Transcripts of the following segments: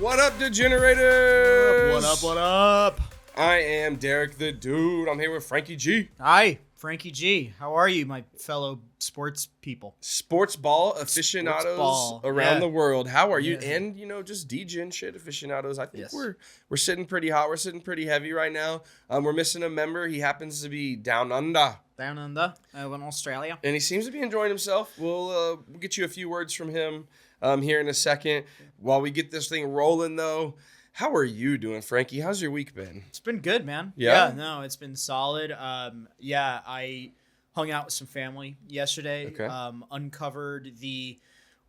What up, degenerators? What up, what up? I am Derek the Dude. I'm here with Frankie G. Hi, Frankie G. How are you, my fellow sports people? Sports ball aficionados around the world. How are you? Yeah. And, just DGen shit aficionados. I think Yes. we're sitting pretty hot. We're sitting pretty heavy right now. We're missing a member. He happens to be down under. Down under, in Australia. And he seems to be enjoying himself. We'll get you a few words from him here in a second. While we get this thing rolling, though, how are you doing, Frankie? How's your week been? It's been good, man. Yeah? No, it's been solid. I hung out with some family yesterday. Okay. Uncovered the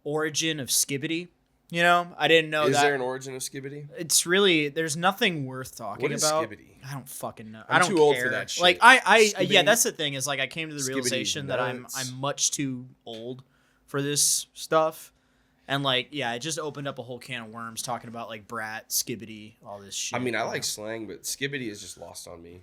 origin of Skibbity. I didn't know Is that. there an origin of Skibbity? It's really, there's nothing worth talking What is about. Skibbity? I don't fucking know. I'm I don't too old care. for that shit. Like Skibbity- that's the thing is like I came to the Skibbity's realization that I'm nuts. much too old for this stuff. And it just opened up a whole can of worms talking about like brat, skibbity, all this shit. I mean, I like slang, but Skibbity is just lost on me.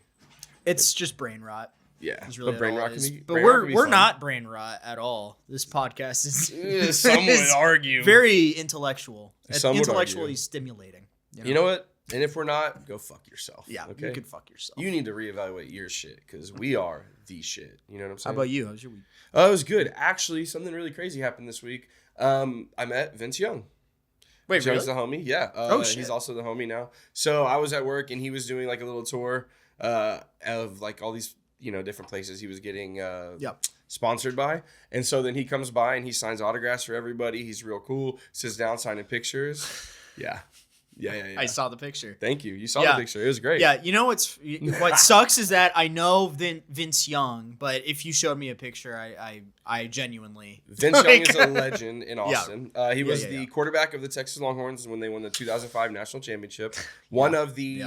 It's just brain rot. Yeah, Is really but brain all rot it can is. be. But brain rot can be we're fun. not brain rot at all. This podcast is Some would is argue. very intellectual. Some would Intellectually argue. stimulating. You know what? And if we're not, go fuck yourself. Yeah, okay. you can fuck yourself. You need to reevaluate your shit because we are the shit. You know what I'm How saying? about you? How's your week? Oh, it was good. Actually, something really crazy happened this week. I met Vince Young. Wait, Vince Young's the homie. Yeah. Shit. He's also the homie now. So I was at work and he was doing like a little tour of like all these different places he was getting sponsored by. And so then he comes by and he signs autographs for everybody. He's real cool. Sits down signing pictures. Yeah. I saw the picture. Thank you. You saw the picture. It was great. Yeah, what sucks is that I know Vince Young, but if you showed me a picture, I genuinely Vince Young is a legend in Austin. He was the yeah. quarterback of the Texas Longhorns when they won the 2005 national championship. One of the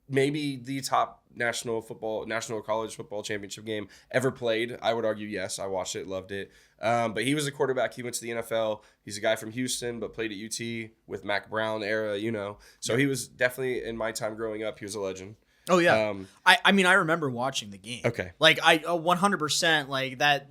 maybe the top national college football championship game ever played. I would argue yes. I watched it, loved it. But he was a quarterback. He went to the NFL. He's a guy from Houston, but played at UT with Mac Brown era, So he was definitely, in my time growing up, he was a legend. Oh yeah. I mean I remember watching the game. Okay. Like I 100% like that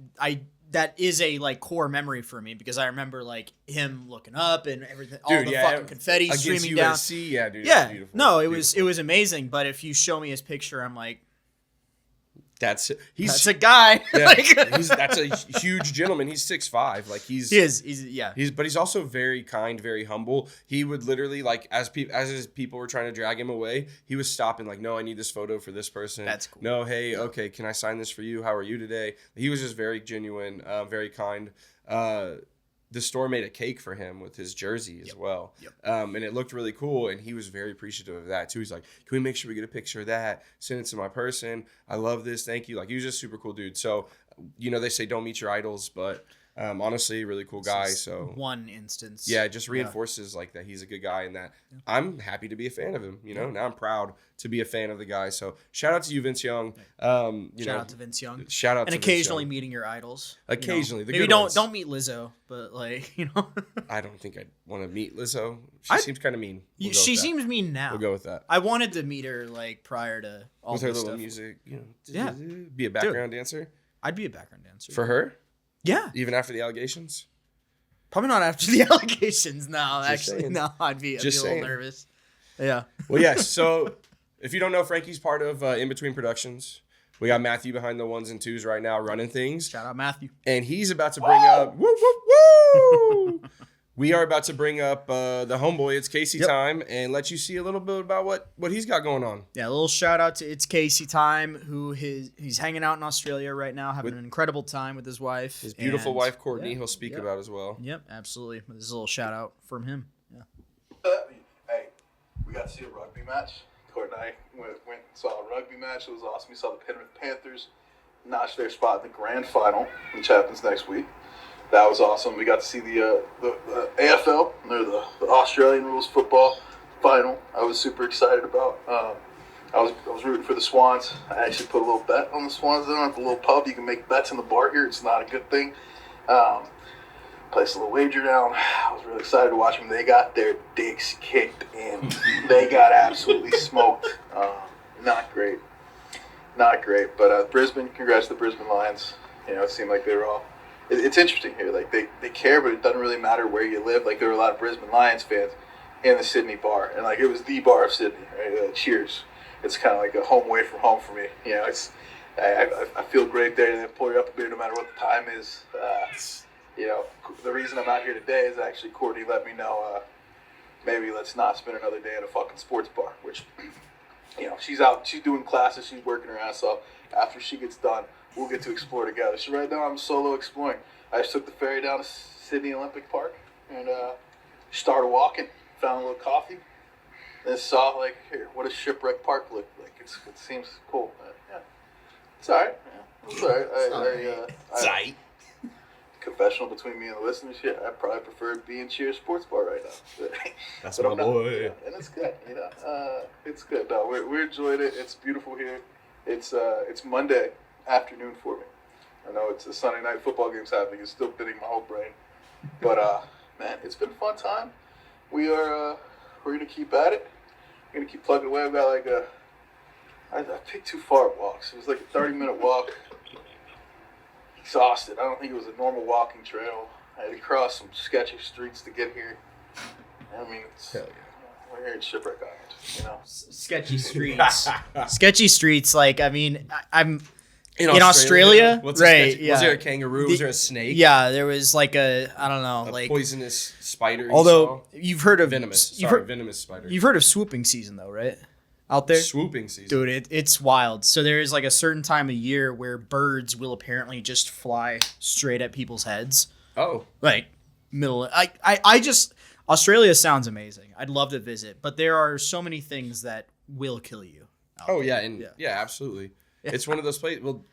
that is a like core memory for me because I remember like him looking up and everything, all the fucking confetti streaming USC, down. Yeah, dude. Yeah. Beautiful. No, it Beautiful. was amazing. But if you show me his picture, I'm like, That's a guy. Yeah, that's a huge gentleman. He's 6'5". Like he is. But he's also very kind, very humble. He would literally like as his people were trying to drag him away, he was stopping like, no, I need this photo for this person. That's cool. No, hey, okay, can I sign this for you? How are you today? He was just very genuine, very kind. The store made a cake for him with his jersey as well. Yep. And it looked really cool. And he was very appreciative of that too. He's like, can we make sure we get a picture of that? Send it to my person. I love this. Thank you. Like, he was just a super cool dude. So, they say don't meet your idols, but honestly, really cool guy. So one instance. yeah, it just reinforces like that he's a good guy and that I'm happy to be a fan of him. Now I'm proud to be a fan of the guy. So shout out to you, Vince Young. Shout out to Vince Young. Shout out and to occasionally Vince Young. meeting your idols. Occasionally, the maybe good don't ones. don't meet Lizzo, but I don't think I'd want to meet Lizzo. She seems kind of mean. We'll go she with that. seems mean now. We'll go with that. I wanted to meet her like prior to all With her this little stuff. music, Yeah. be a background dancer I'd be a background dancer for her, Yeah, even after the allegations. probably not after the allegations. No, Just actually, saying. no. I'd be a little nervous. Yeah. Well, yes. So, if you don't know, Frankie's part of In Between Productions. We got Matthew behind the ones and twos right now, running things, Shout out Matthew. and he's about to bring up. Woo, woo, woo! We are about to bring up the homeboy. It's Casey time, and let you see a little bit about what he's got going on. Yeah, a little shout out to It's Casey Time, he's hanging out in Australia right now, having an incredible time with his wife. His beautiful And- wife Courtney, yeah, heand speak yep. about as well. Yep, absolutely. This is a little shout out from him. Yeah. Hey, we got to see a rugby match. Court and I went and saw a rugby match. It was awesome. We saw the Penrith Panthers notch their spot in the grand final, which happens next week. That was awesome. We got to see the AFL, or the Australian rules football final. I was super excited about. I was rooting for the Swans. I actually put a little bet on the Swans. They don't have a little pub. You can make bets in the bar here. It's not a good thing. Placed a little wager down. I was really excited to watch them. They got their dicks kicked and they got absolutely smoked. Not great. But Brisbane, congrats to the Brisbane Lions. It seemed like they were all. It's interesting here. Like they care, but it doesn't really matter where you live. Like there were a lot of Brisbane Lions fans in the Sydney bar, and like it was the bar of Sydney. Right? Cheers. It's kind of like a home away from home for me. You know, I feel great there. They pull you up a beer no matter what the time is. You know, the reason I'm out here today is actually Courtney let me know. Maybe let's not spend another day at a fucking sports bar. Which, you know, she's doing classes, she's working her ass off. After she gets done, we'll get to explore together. So right now I'm solo exploring. I just took the ferry down to Sydney Olympic Park and started walking. Found a little coffee. Then saw like, here, what does Shipwreck Park look like? It seems cool. Yeah, it's alright. Yeah, it's alright. It's alright. Confessional between me and the listeners here. I probably prefer being Cheers Sports Bar right now. That's my boy. Yeah, and it's good. You know, it's good. No, we're enjoying it. It's beautiful here. It's Monday afternoon for me. I know it's a Sunday night football game's happening. It's still hitting my whole brain. But man, it's been a fun time. We're gonna keep at it. We're gonna keep plugging away. I've got like I picked too far walks. It was like a 30-minute walk. Exhausted. I don't think it was a normal walking trail. I had to cross some sketchy streets to get here. I mean, Hell yeah. We're here at Shipwreck Island, you know. Sketchy streets. Sketchy streets. Like, I mean, I'm in Australia, What's right? Was there a kangaroo? Was there a snake? Yeah, there was like I don't know, a like poisonous spider. Although you've heard of venomous spider. You've heard of swooping season though, right? Out there, swooping season, dude. It's wild. So there is like a certain time of year where birds will apparently just fly straight at people's heads. Oh, like middle. I just Australia sounds amazing. I'd love to visit, but there are so many things that will kill you. Oh yeah, and yeah, absolutely. It's one of those places. Well,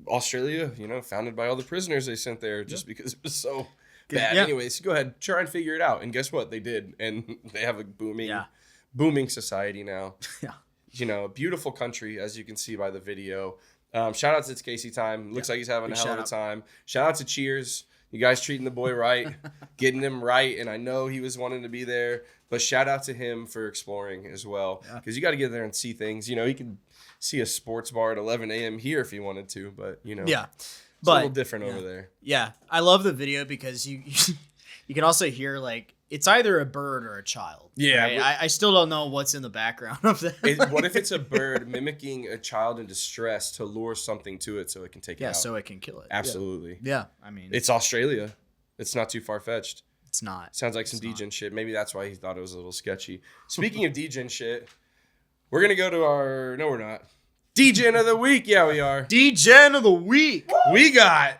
Australia, you know, founded by all the prisoners they sent there just because it was so bad. Yeah. Anyways, go ahead, try and figure it out. And guess what? They did, and they have a booming society now. Yeah. You know, a beautiful country, as you can see by the video. Shout out to It's Casey time. Looks like he's having a hell of a time. Shout out to Cheers. You guys treating the boy right, getting him right. And I know he was wanting to be there, but shout out to him for exploring as well. Because you got to get there and see things. You know, you can see a sports bar at 11 a.m. here if you wanted to, but, you know. Yeah. It's a little different over there. Yeah. I love the video because you can also hear, like, it's either a bird or a child. Yeah. Right? I still don't know what's in the background of that. What if it's a bird mimicking a child in distress to lure something to it so it can take it out? Yeah, so it can kill it. Absolutely. Yeah. I mean. It's Australia. It's not too far-fetched. It's not. Sounds like some degen shit. Maybe that's why he thought it was a little sketchy. Speaking of degen shit, we're going to go to our... No, we're not. Degen of the week. Yeah, we are. Degen of the week. Woo! We got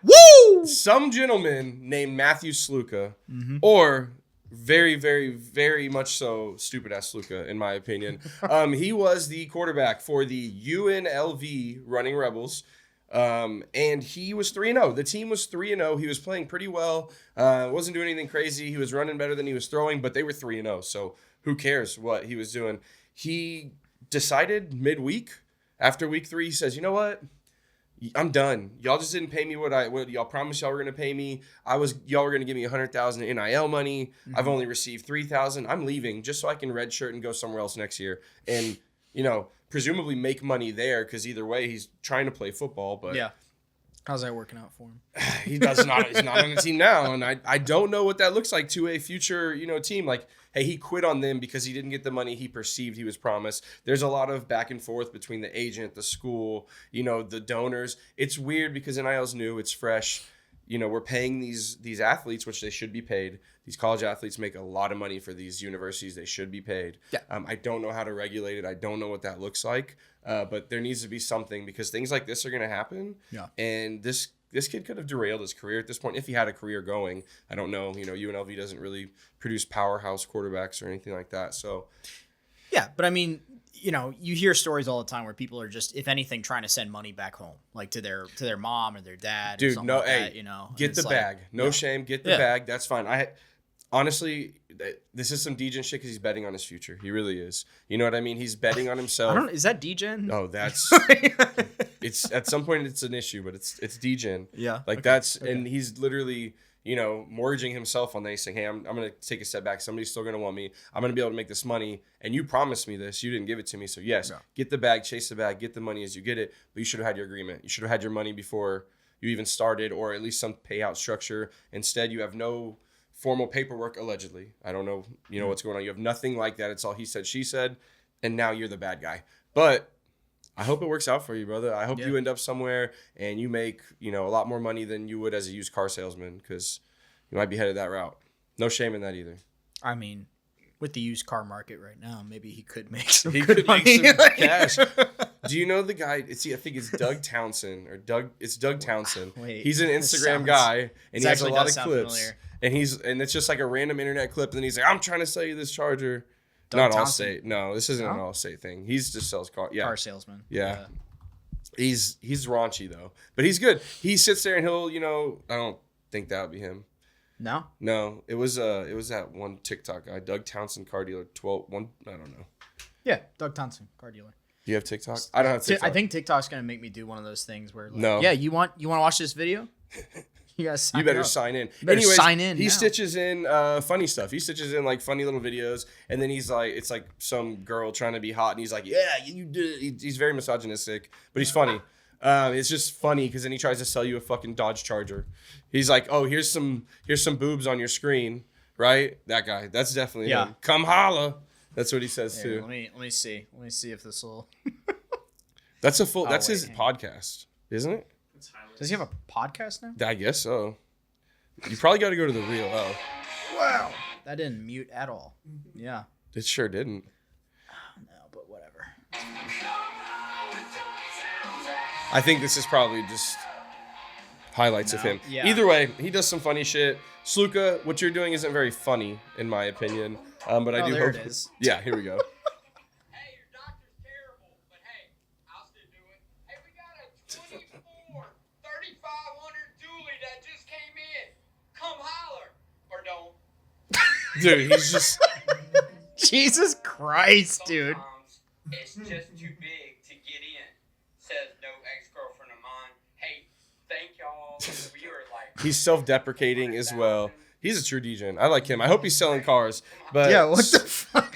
some gentleman named Matthew Sluka, or very, very, very much so stupid ass Sluka, in my opinion. He was the quarterback for the UNLV Running Rebels. And he was 3-0. The team was 3-0. He was playing pretty well. Wasn't doing anything crazy. He was running better than he was throwing, but they were 3-0. So who cares what he was doing? He decided midweek, after week 3, he says, you know what? I'm done. Y'all just didn't pay me what y'all promised y'all were gonna pay me. Y'all were gonna give me $100,000 in NIL money. I've only received $3,000. I'm leaving just so I can redshirt and go somewhere else next year. And you know, presumably make money there because either way he's trying to play football. But yeah, how's that working out for him? He's not on the team now, and I don't know what that looks like to a future team. Like, hey, he quit on them because he didn't get the money he perceived he was promised. There's a lot of back and forth between the agent, the school, the donors. It's weird because NIL's new, it's fresh. We're paying these athletes, which they should be paid. These college athletes make a lot of money for these universities. They should be paid. Yeah. I don't know how to regulate it. I don't know what that looks like. But there needs to be something because things like this are going to happen. Yeah. And this kid could have derailed his career at this point if he had a career going. I don't know. UNLV doesn't really produce powerhouse quarterbacks or anything like that. So, yeah, but I mean, you hear stories all the time where people are just, if anything, trying to send money back home, like to their mom or their dad. Dude, or something no, like hey, that, get the bag. No shame. Get the bag. That's fine. Honestly, this is some degen shit because he's betting on his future. He really is. You know what I mean? He's betting on himself. Is that degen? No, that's it's at some point it's an issue, but it's degen. Yeah. Like and he's literally, mortgaging himself on this, saying, hey, I'm going to take a step back. Somebody's still going to want me. I'm going to be able to make this money. And you promised me this. You didn't give it to me. So yes, get the bag, chase the bag, get the money as you get it. But you should have had your agreement. You should have had your money before you even started, or at least some payout structure. Instead, you have no formal paperwork, allegedly. I don't know, what's going on. You have nothing like that. It's all he said, she said, and now you're the bad guy. But I hope it works out for you, brother. I hope you end up somewhere and you make, a lot more money than you would as a used car salesman, because you might be headed that route. No shame in that either. I mean, with the used car market right now, maybe he could make some good money. Make some cash. Do you know the guy? I think it's Doug Townsend It's Doug Townsend. Wait, he's an Instagram guy, and he has a lot of clips. Familiar. And it's just like a random internet clip, and then he's like, "I'm trying to sell you this Charger." Doug Not Townsend? Allstate. No, this isn't an Allstate thing. He's just sells car. Yeah, Car salesman. Yeah. He's raunchy though, but he's good. He sits there and he'll, I don't think that would be him. No, it was that one TikTok guy, Doug Townsend, car dealer, 1, I don't know. Yeah, Doug Townsend, car dealer. Do you have TikTok? I don't have TikTok. I think TikTok's gonna make me do one of those things where, no. Yeah, you want to watch this video? You guys, sign in. Anyways, sign in. He now. stitches in funny stuff. He stitches in like funny little videos, and then he's like, it's like some girl trying to be hot, and he's like, "Yeah, you did." He's very misogynistic, but he's funny. It's just funny because then he tries to sell you a fucking Dodge Charger. He's like, "Oh, here's some boobs on your screen, right?" That guy. That's definitely him. Come holla. That's what he says too. Let me see. Let me see if this will. That's his podcast, isn't it? Does he have a podcast now? I guess so. You probably got to go to the real. Oh, wow, that didn't mute at all. Yeah, it sure didn't. No, but whatever. I think this is probably just highlights of him. Yeah. Either way, he does some funny shit. Sluka, what you're doing isn't very funny, in my opinion. But I do there hope. It is. Yeah, here we go. Hey, your doctor's terrible, but hey, I'll still do it. Hey, we got a 24 3500 dually that just came in. Come holler or don't. Dude, he's just. Jesus Christ, dude. Sometimes it's just too big to get in. Says no ex-girlfriend of mine. Hey, thank y'all. We were like. He's self-deprecating as well. He's a true DJ. I like him. I hope he's selling cars. But Yeah, what the fuck?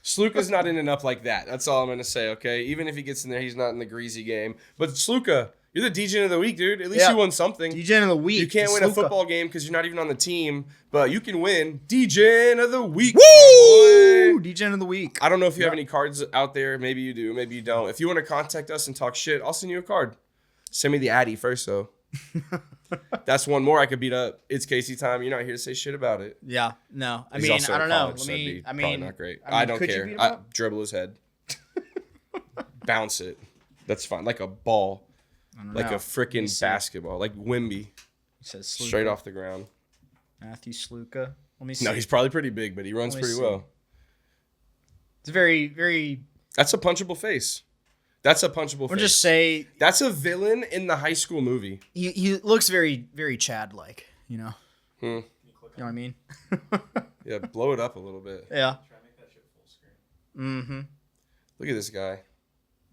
Sluka's not in enough like that. That's all I'm going to say, okay? Even if he gets in there, he's not in the greasy game. But Sluka, you're the DJ of the week, dude. At least you won something. DJ of the week. You can't win a football game because you're not even on the team, but you can win DJ of the week. Woo! DJ of the week. I don't know if you have any cards out there. Maybe you do. Maybe you don't. If you want to contact us and talk shit, I'll send you a card. Send me the Addy first, though. That's one more I could beat up. It's Casey time. You're not here to say shit about it. Yeah, no. I He's mean, also I in don't know. college, so that'd be probably not great. I don't could you care. beat him up? Dribble his head. Bounce it. That's fine. Like a ball. Like a freaking basketball. Like Wimby. He says Sluka. Straight off the ground. Matthew Sluka. Let me see. No, he's probably pretty big, but he runs pretty well. It's very, very. That's a punchable face. That's a punchable face. We'll just say that's a villain in the high school movie. he looks very, very Chad-like, you know? You know what I mean? Yeah, blow it up a little bit. Yeah. Try to make that shit full screen. Look at this guy.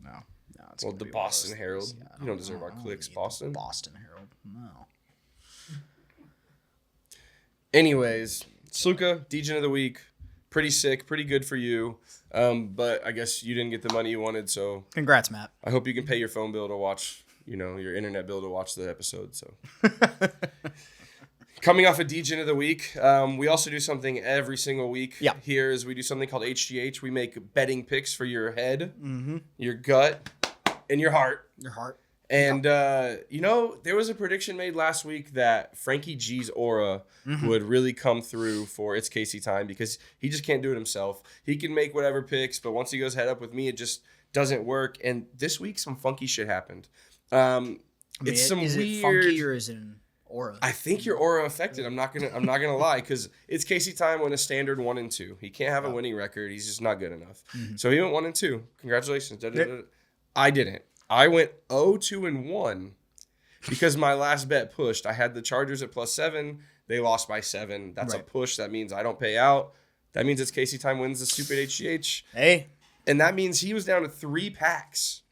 No. It's Well, gonna the be one of Boston those Herald. things. Yeah, You don't deserve our I don't clicks, need the Boston. Boston Herald. No. Anyways, Sluka, DJ of the week. Pretty sick, pretty good for you. But I guess you didn't get the money you wanted, so Congrats, Matt. I hope you can pay your phone bill to watch, your internet bill to watch the episode. So coming off of DJ of the week, we also do something every single week. Yeah. Here is we do something called HGH. We make betting picks for your head, your gut, and your heart. Your heart. And, there was a prediction made last week that Frankie G's aura would really come through for It's Casey time because he just can't do it himself. He can make whatever picks, but once he goes head up with me, it just doesn't work. And this week, some funky shit happened. It's some is weird. it funky or is it an aura? I think your aura affected. I'm not gonna lie, because It's Casey time went a standard 1-2. He can't have a winning record. He's just not good enough. So he went 1-2. Congratulations. I didn't. I went 0-2-1 because my last bet pushed. I had the Chargers at +7. They lost by 7. That's a push. That means I don't pay out. That means It's Casey time wins the stupid HGH. Hey. And that means he was down to 3 packs.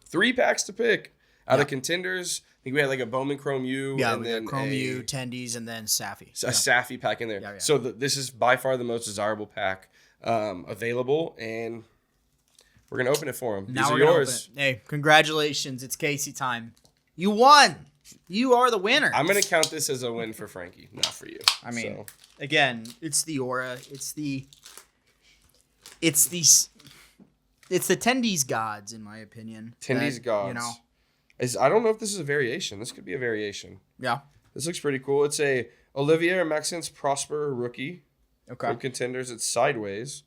3 packs to pick out of contenders. I think we had like a Bowman Chrome U. Yeah, and we then got Chrome U, Tendies, and then Safi. a Safi pack in there. Yeah. So this is by far the most desirable pack available. And we're going to open it for him. Now These we're are gonna yours. open it. Hey, congratulations. It's Casey time. You won. You are the winner. I'm gonna count this as a win for Frankie, not for you. I mean, So. again, it's the aura. It's the Tendies gods, in my opinion. Tendies gods. You know. I don't know if this is a variation. This could be a variation. Yeah. This looks pretty cool. It's a Olivier Maxence Prosper rookie. Okay. From Contenders. It's sideways,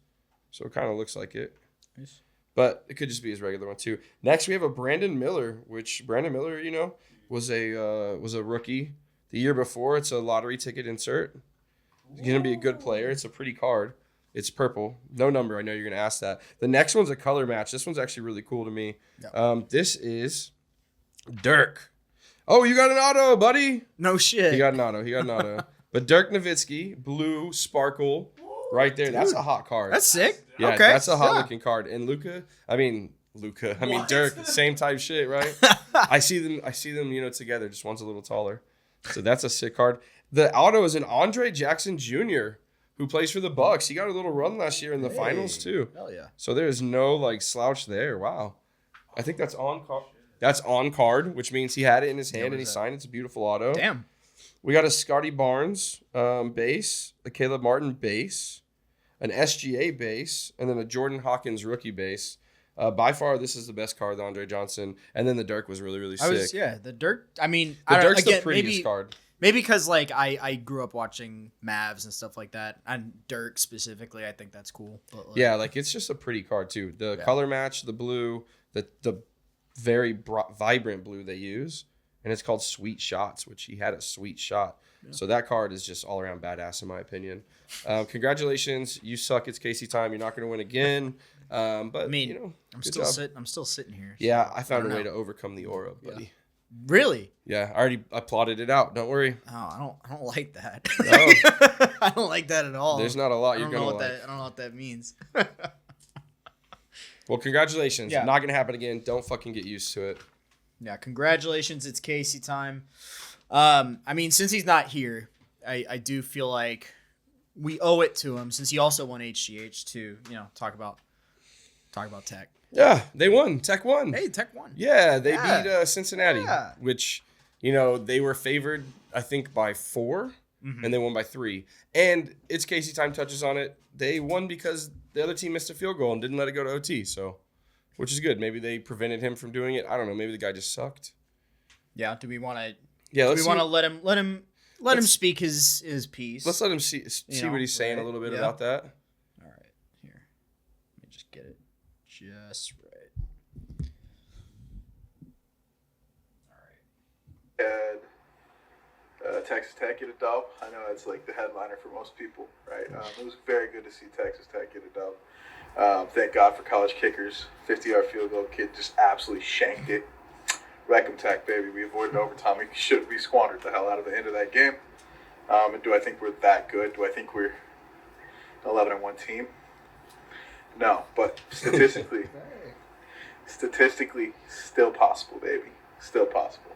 so it kind of looks like it. Nice. But it could just be his regular one too. Next, we have a Brandon Miller, which Brandon Miller, was a rookie the year before. It's a lottery ticket insert. He's gonna be a good player. It's a pretty card. It's purple, no number. I know you're gonna ask that. The next one's a color match. This one's actually really cool to me. Yeah. This is Dirk. Oh, you got an auto, buddy. No shit. He got an auto. But Dirk Nowitzki, blue sparkle, right there. That's a hot card. That's sick. Yeah, okay. that's a hot looking card. And Dirk, same type shit, right? I see them, together. Just one's a little taller. So that's a sick card. The auto is an Andre Jackson Jr., who plays for the Bucks. He got a little run last year in the finals too. Hell yeah. So there's no slouch there. Wow. I think that's on card. That's on card, which means he had it in his hand and he signed it. It's a beautiful auto. Damn. We got a Scotty Barnes base, a Caleb Martin base, an SGA base, and then a Jordan Hawkins rookie base. By far, this is the best card, the Andre Johnson. And then the Dirk was really, really sick. The Dirk. I mean, The Dirk's the prettiest card. Maybe because I grew up watching Mavs and stuff like that, and Dirk specifically, I think that's cool. But it's just a pretty card too. The color match, the blue, the very vibrant blue they use. And it's called Sweet Shots, which he had a sweet shot. Yeah. So that card is just all around badass, in my opinion. Congratulations. You suck. It's Casey time. You're not going to win again. But, I mean, I'm still sitting here. So yeah, I found a way to overcome the aura, buddy. Yeah. Really? Yeah, I plotted it out. Don't worry. Oh, I don't like that. No. I don't like that at all. There's not a lot you're going to like. I don't know what that means. Well, congratulations. Yeah. Not going to happen again. Don't fucking get used to it. Yeah, congratulations. It's Casey time. I mean, since he's not here, I do feel like we owe it to him, since he also won HGH, to, talk about Tech. Yeah, they won. Tech won. Hey, Tech won. Yeah, they beat Cincinnati, Yeah. which, they were favored, I think, by 4, and they won by 3. And it's Casey time touches on it. They won because the other team missed a field goal and didn't let it go to OT, so... Which is good. Maybe they prevented him from doing it. I don't know. Maybe the guy just sucked. Yeah. Do we want to? Yeah. Do we want to let him speak his piece? Let's let him see what he's saying a little bit about that. All right. Here, let me just get it just right. All right. And Texas Tech get a dub. I know it's like the headliner for most people, right? It was very good to see Texas Tech get a dub. Thank God for college kickers. 50-yard field goal kid just absolutely shanked it. Wreck Tech, baby. We avoided overtime. We squandered the hell out of the end of that game. And do I think we're that good? Do I think we're an 11-1 team? No, but statistically, still possible, baby. Still possible.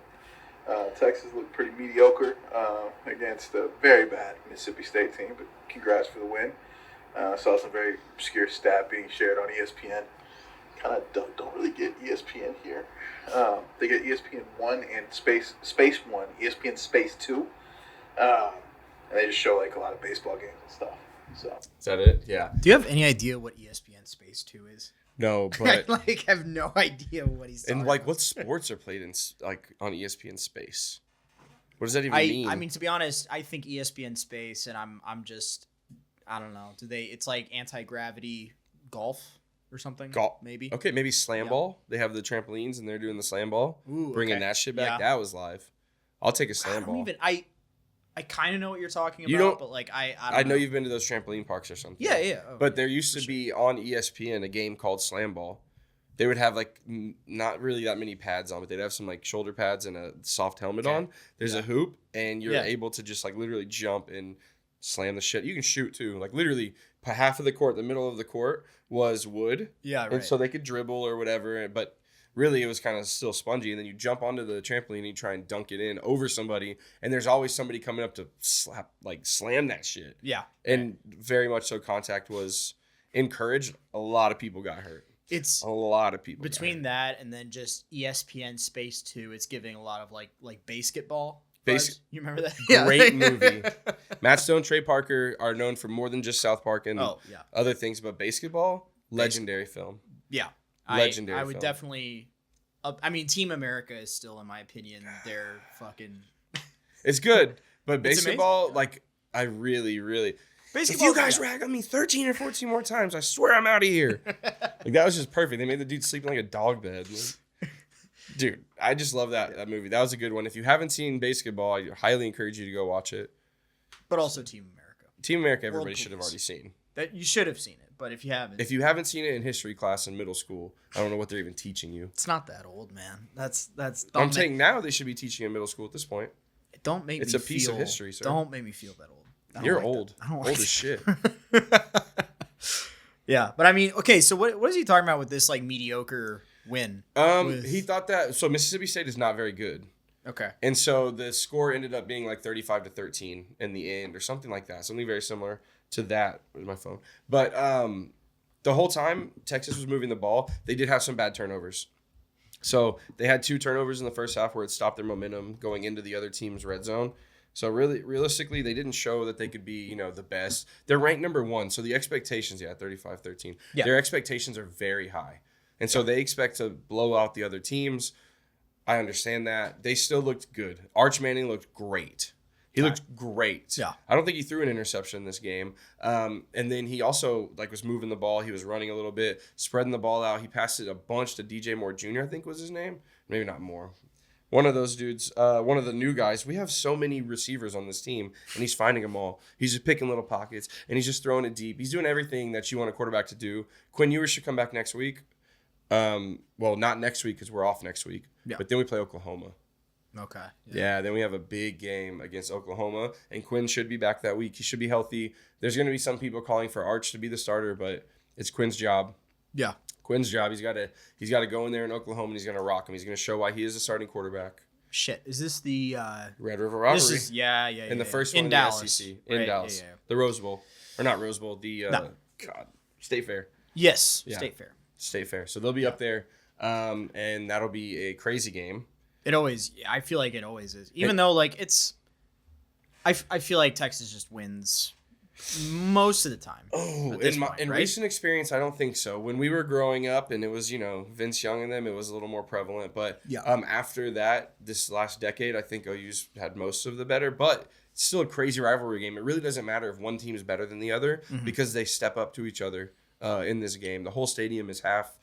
Texas looked pretty mediocre against a very bad Mississippi State team, but congrats for the win. Saw some very obscure stat being shared on ESPN. Kind of don't really get ESPN here. They get ESPN 1 and Space 1, ESPN Space 2. And they just show a lot of baseball games and stuff. So Is that it? Yeah. Do you have any idea what ESPN Space 2 is? No, but I have no idea what he's talking and about. what sports are played in on ESPN Space? What does that even mean? I mean, to be honest, I think ESPN Space, and I'm just, I don't know. It's like anti-gravity golf or something? Golf, maybe. Okay, maybe slam ball. They have the trampolines and they're doing the slam ball. Ooh, bringing that shit back. Yeah. That was live. I'll take a slam ball. I kind of know what you're talking about, You don't- but I know you've been to those trampoline parks or something. Yeah. Oh, But there used to be on ESPN a game called Slam Ball. They would have not really that many pads on, but they'd have some shoulder pads and a soft helmet on. There's a hoop, and you're able to just literally jump and slam the shit. You can shoot too. Literally half of the court, the middle of the court was wood. Yeah, right. And so they could dribble or whatever, but really it was kind of still spongy. And then you jump onto the trampoline and you try and dunk it in over somebody, and there's always somebody coming up to slam that shit. Yeah. And very much so contact was encouraged. A lot of people got hurt. It's A lot of people got between hurt. that and then just ESPN Space 2, it's giving a lot of like basketball. Bas- vibes. You remember that? Great movie. Matt Stone, Trey Parker are known for more than just South Park and Oh, yeah. other things, but basketball, legendary film. Yeah. Legendary I would film. definitely I mean, Team America is still, in my opinion, they're fucking It's good, but It's basketball, amazing, yeah. like, I really, really. If basketball. you guys rag on me 13 or 14 more times, I swear I'm out of here. Like, that was just perfect. They made the dude sleep in like a dog bed. Like, dude, I just love that movie. That was a good one. If you haven't seen basketball, I highly encourage you to go watch it. But also Team America. Team America, World everybody should have Police. already seen. That you should have seen it, but if you haven't, If you haven't seen it in history class in middle school, I don't know what they're even teaching you. it's not that old, man. That's I'm saying now they should be teaching in middle school at this point. don't make it's me a piece of feel- history, sir. Don't make me feel that old. I don't You're like that. old. I don't Old like as shit. Yeah, but I mean, okay, so what is he talking about with this like mediocre win? With- He thought that so Mississippi State is not very good. Okay. And so the score ended up being like 35-13 in the end or something like that. Something very similar to that. Where's my phone? But the whole time Texas was moving the ball, they did have some bad turnovers. So they had 2 turnovers in the first half where it stopped their momentum going into the other team's red zone. So really, realistically, they didn't show that they could be, the best. They're ranked number 1. So the expectations, 35-13. Yeah. Their expectations are very high. And so they expect to blow out the other teams. I understand that. They still looked good. Arch Manning looked great. He looked great. Yeah. I don't think he threw an interception this game. And then he also was moving the ball. He was running a little bit, spreading the ball out. He passed it a bunch to DJ Moore Jr., I think was his name. Maybe not Moore. One of those dudes, one of the new guys. We have so many receivers on this team, and he's finding them all. He's just picking little pockets, and he's just throwing it deep. He's doing everything that you want a quarterback to do. Quinn Ewers should come back next week. Well, not next week because we're off next week. Yeah. But then we play Oklahoma. Okay. Yeah, then we have a big game against Oklahoma, and Quinn should be back that week. He should be healthy. There's going to be some people calling for Arch to be the starter, but it's Quinn's job. Yeah. Quinn's job. He's got to go in there in Oklahoma, and he's going to rock him. He's going to show why he is a starting quarterback. Shit. Is this the Red River Robbery. This is yeah. And the first in one Dallas. in the SEC. In Right, Dallas. yeah. The Rose Bowl. Or not Rose Bowl, the State Fair. Yes. Yeah. State Fair. State Fair. So they'll be up there, and that'll be a crazy game. I feel like it always is. Even though it's I feel like Texas just wins most of the time. Oh, at this in point, right? recent experience, I don't think so. When we were growing up and it was, Vince Young and them, it was a little more prevalent. But Yeah. After that, this last decade, I think OU's had most of the better. But it's still a crazy rivalry game. It really doesn't matter if one team is better than the other because they step up to each other in this game. The whole stadium is half,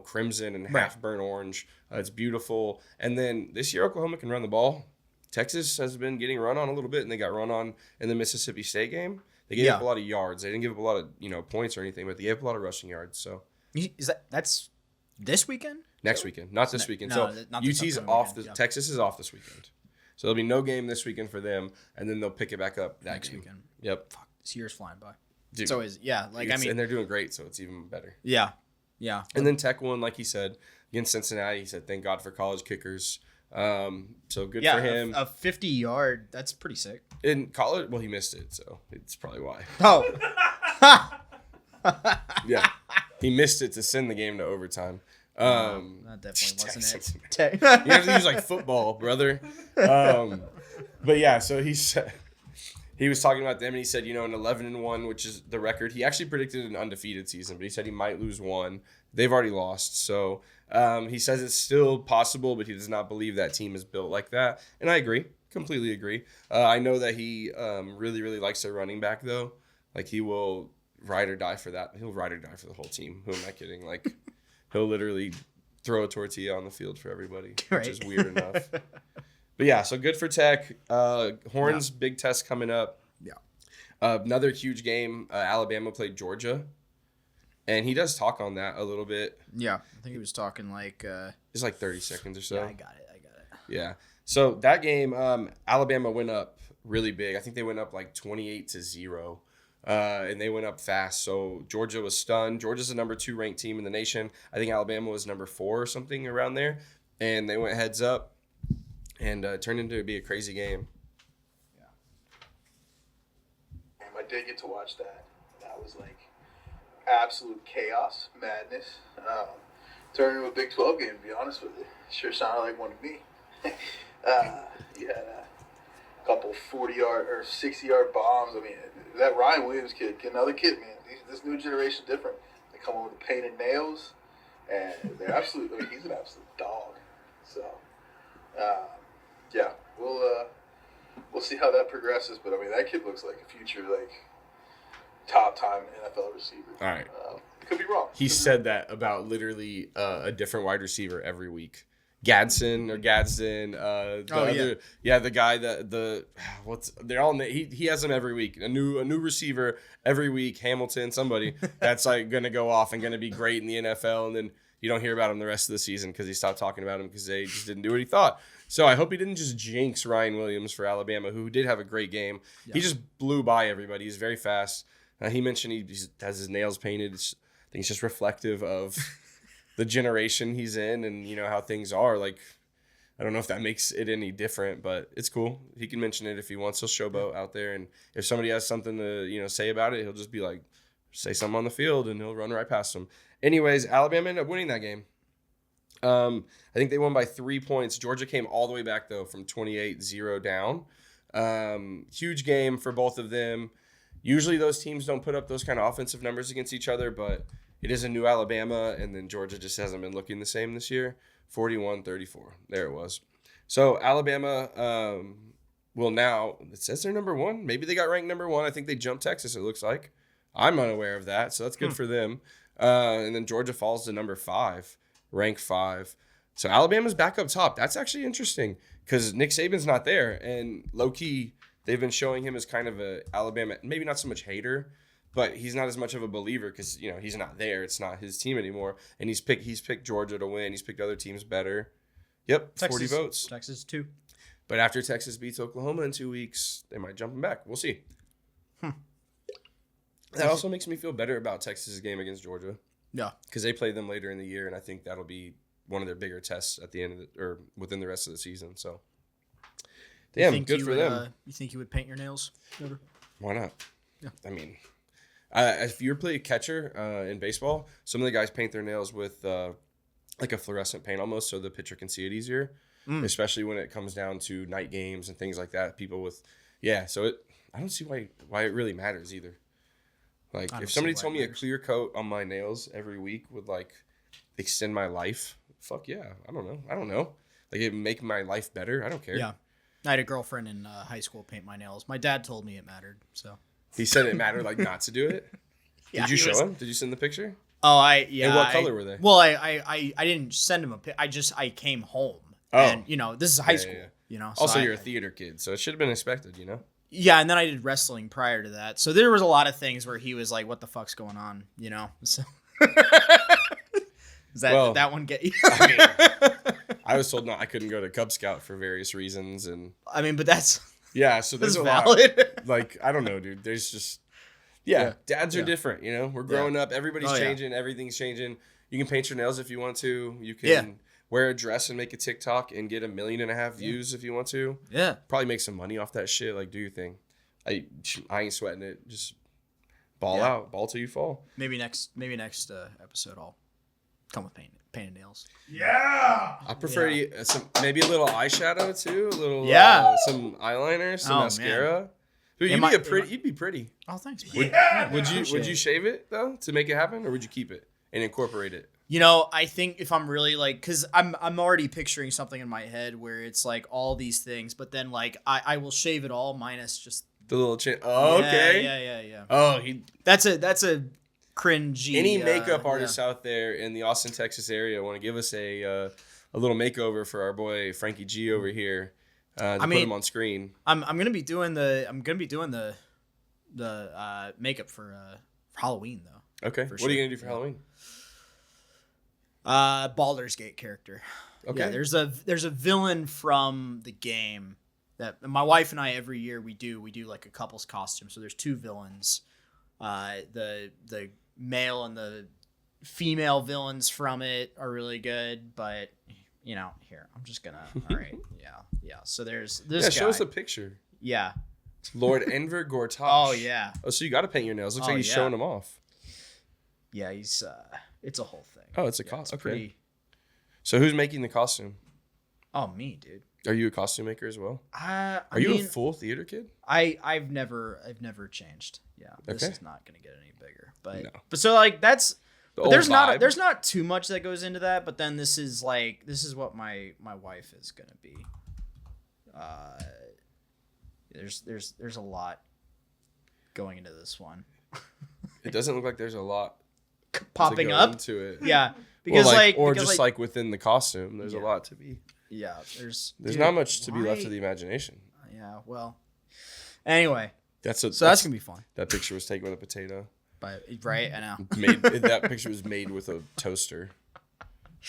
crimson and half burnt orange. It's beautiful. And then this year, Oklahoma can run the ball. Texas has been getting run on a little bit, and they got run on in the Mississippi State game. They gave up a lot of yards. They didn't give up a lot of, points or anything, but they gave up a lot of rushing yards. So That's this weekend? next weekend, not this weekend. no, So not this UT's upcoming off. weekend, yeah. Texas is off this weekend. So there'll be no game this weekend for them, and then they'll pick it back up Next game. weekend. Yep. Fuck, this year's flying by. Dude, It's always and they're doing great, so it's even better. yeah. And then Tech won, like he said, against Cincinnati. He said, "Thank God for college kickers." So good for him. A 50-yard, that's pretty sick. In college, well, he missed it, so it's probably why. Oh. Yeah, he missed it to send the game to overtime. That definitely wasn't Cincinnati. it. You have to use football, brother. But yeah, so he said he was talking about them, and he said, an 11-1, which is the record. He actually predicted an undefeated season, but he said he might lose one. They've already lost, so he says it's still possible, but he does not believe that team is built like that. And I agree, completely agree. I know that he really, really likes their running back, though. He will ride or die for that. He'll ride or die for the whole team. Who am I kidding? He'll literally throw a tortilla on the field for everybody, which is weird enough. But yeah, so good for Tech. Horns, big test coming up. Yeah. Another huge game. Alabama played Georgia. And he does talk on that a little bit. Yeah, I think he was talking It's 30 seconds or so. Yeah, I got it. Yeah. So that game, Alabama went up really big. I think they went up 28-0. And they went up fast. So Georgia was stunned. Georgia's the number 2 ranked team in the nation. I think Alabama was number 4 or something around there. And they went heads up and turned into be a crazy game. I did get to watch that. That was absolute chaos, madness. Turned into a Big 12 game, to be honest with you. Sure sounded like one to me. You had a couple 40-yard or 60-yard bombs. I mean, that Ryan Williams kid, another kid, man. This new generation different. They come on with the painted nails, and they're absolutely. I mean, he's an absolute dog. So, yeah, we'll see how that progresses. But I mean, that kid looks like a future top time NFL receiver. All right. Could be wrong. He said that about literally a different wide receiver every week. Gadsden. The guy they're all he has them every week. A new receiver every week. Hamilton, somebody that's like gonna go off and gonna be great in the NFL, and then you don't hear about him the rest of the season because he stopped talking about him because they just didn't do what he thought. So I hope he didn't just jinx Ryan Williams for Alabama, who did have a great game. Yeah. He just blew by everybody. He's very fast. He mentioned he has his nails painted. I think it's just reflective of the generation he's in and, how things are. Like, I don't know if that makes it any different, but it's cool. He can mention it if he wants. He'll showboat out there. And if somebody has something to, say about it, he'll just be like, say something on the field, and he'll run right past them. Anyways, Alabama ended up winning that game. I think they won by 3 points. Georgia came all the way back, though, from 28-0 down. Huge game for both of them. Usually those teams don't put up those kind of offensive numbers against each other, but it is a new Alabama, and then Georgia just hasn't been looking the same this year. 41-34. There it was. So Alabama will now, it says they're number one. Maybe they got ranked number one. I think they jumped Texas, it looks like. I'm unaware of that, so that's good for them. And then Georgia falls to number 5, ranked 5. So Alabama's back up top. That's actually interesting because Nick Saban's not there, and low-key, they've been showing him as kind of a Alabama, maybe not so much hater, but he's not as much of a believer because, he's not there. It's not his team anymore. And he's picked Georgia to win. He's picked other teams better. Yep, Texas, 40 votes. Texas, 2. But after Texas beats Oklahoma in 2 weeks, they might jump him back. We'll see. That also makes me feel better about Texas' game against Georgia. Yeah. Because they play them later in the year, and I think that'll be one of their bigger tests at the end of or within the rest of the season. So, damn, good for them. You think you would paint your nails? Never? Why not? Yeah. I mean, if you're playing catcher in baseball, some of the guys paint their nails with like a fluorescent paint almost, so the pitcher can see it easier. Especially when it comes down to night games and things like that. People with, so I don't see why it really matters either. Like if somebody told me a clear coat on my nails every week would like extend my life, fuck yeah. I don't know. Like it'd make my life better. I don't care. Yeah. I had a girlfriend in high school paint my nails. My dad told me it mattered, so. He said it mattered, like not to do it. Did you show him? Did you send the picture? Oh, And what color were they? Well, I didn't send him a pic. I came home. Oh. And this is high school. So also, you're a theater kid, so it should have been expected. Yeah, and then I did wrestling prior to that, so there was a lot of things where he was like, "What the fuck's going on?" So. Does that one get you? I was told no, I couldn't go to Cub Scout for various reasons, and I mean, but that's so there's a valid. Lot. Like I don't know, dude. There's just dads are different. We're growing up. Everybody's changing. Everything's changing. You can paint your nails if you want to. You can wear a dress and make a TikTok and get 1.5 million views if you want to. Yeah, probably make some money off that shit. Like do your thing. I ain't sweating it. Just ball out, ball till you fall. Maybe next episode I'll come with painted nails. Yeah, I prefer maybe a little eyeshadow too, a little some eyeliner, some mascara. Dude, you'd be pretty. Oh, thanks, man. Would you shave it though to make it happen, or would you keep it and incorporate it? I think if I'm really like, because I'm already picturing something in my head where it's like all these things, but then like I will shave it all minus just the little chin. Oh, okay. Yeah. Oh, that's a cringy. Any makeup artists out there in the Austin, Texas area want to give us a little makeover for our boy Frankie G over here? Put him on screen. I'm gonna be doing the makeup for Halloween though. Okay. What are you gonna do for Halloween? Baldur's Gate character. Okay. Yeah, there's a villain from the game that my wife and I every year we do like a couple's costume. So there's 2 villains. The male and the female villains from it are really good, but here I'm just gonna. All right, yeah. So there's this. Yeah, guy. show us a picture. Yeah. Lord Enver Gortash. Oh yeah. Oh, so you got to paint your nails. Looks like he's showing them off. Yeah, he's it's a whole thing. Oh, it's a yeah, costume. it's pretty. So who's making the costume? Oh, me, dude. Are you a costume maker as well? I Are you a mean, full theater kid? I've never changed. Yeah, this Okay. is not gonna get any bigger. But No. but so like that's The but there's old not vibe? there's not too much that goes into that. But then this is what my wife is gonna be. There's a lot going into this one. It doesn't look like there's a lot Popping to go up. into it. Yeah, because or because, just like within the costume, there's a Yeah. lot to be. yeah, there's There's dude, not much to be left to why- the imagination. Yeah, well. Anyway, That's that's gonna be fun. That picture was taken with a potato. But right, I know. That picture was made with a toaster.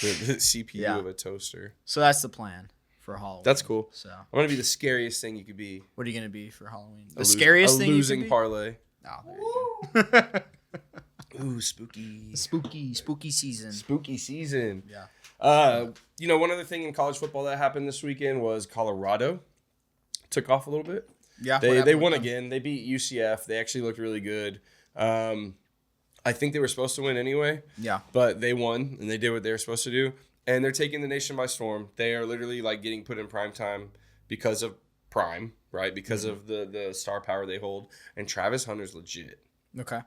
The CPU Yeah. of a toaster. So that's the plan for Halloween. That's cool. So I'm gonna be the scariest thing you could be. what are you gonna be for Halloween? The A scariest thing losing you could be? parlay. Oh, there you go. Ooh, spooky. spooky season. Spooky season. Yeah. One other thing in college football that happened this weekend was Colorado took off a little bit. Yeah. They won again. They beat UCF. They actually looked really good. I think they were supposed to win anyway, Yeah. but they won and they did what they were supposed to do. And they're taking the nation by storm. They are literally like getting put in prime time because of Prime, right? Because of the star power they hold. And Travis Hunter's legit. Okay.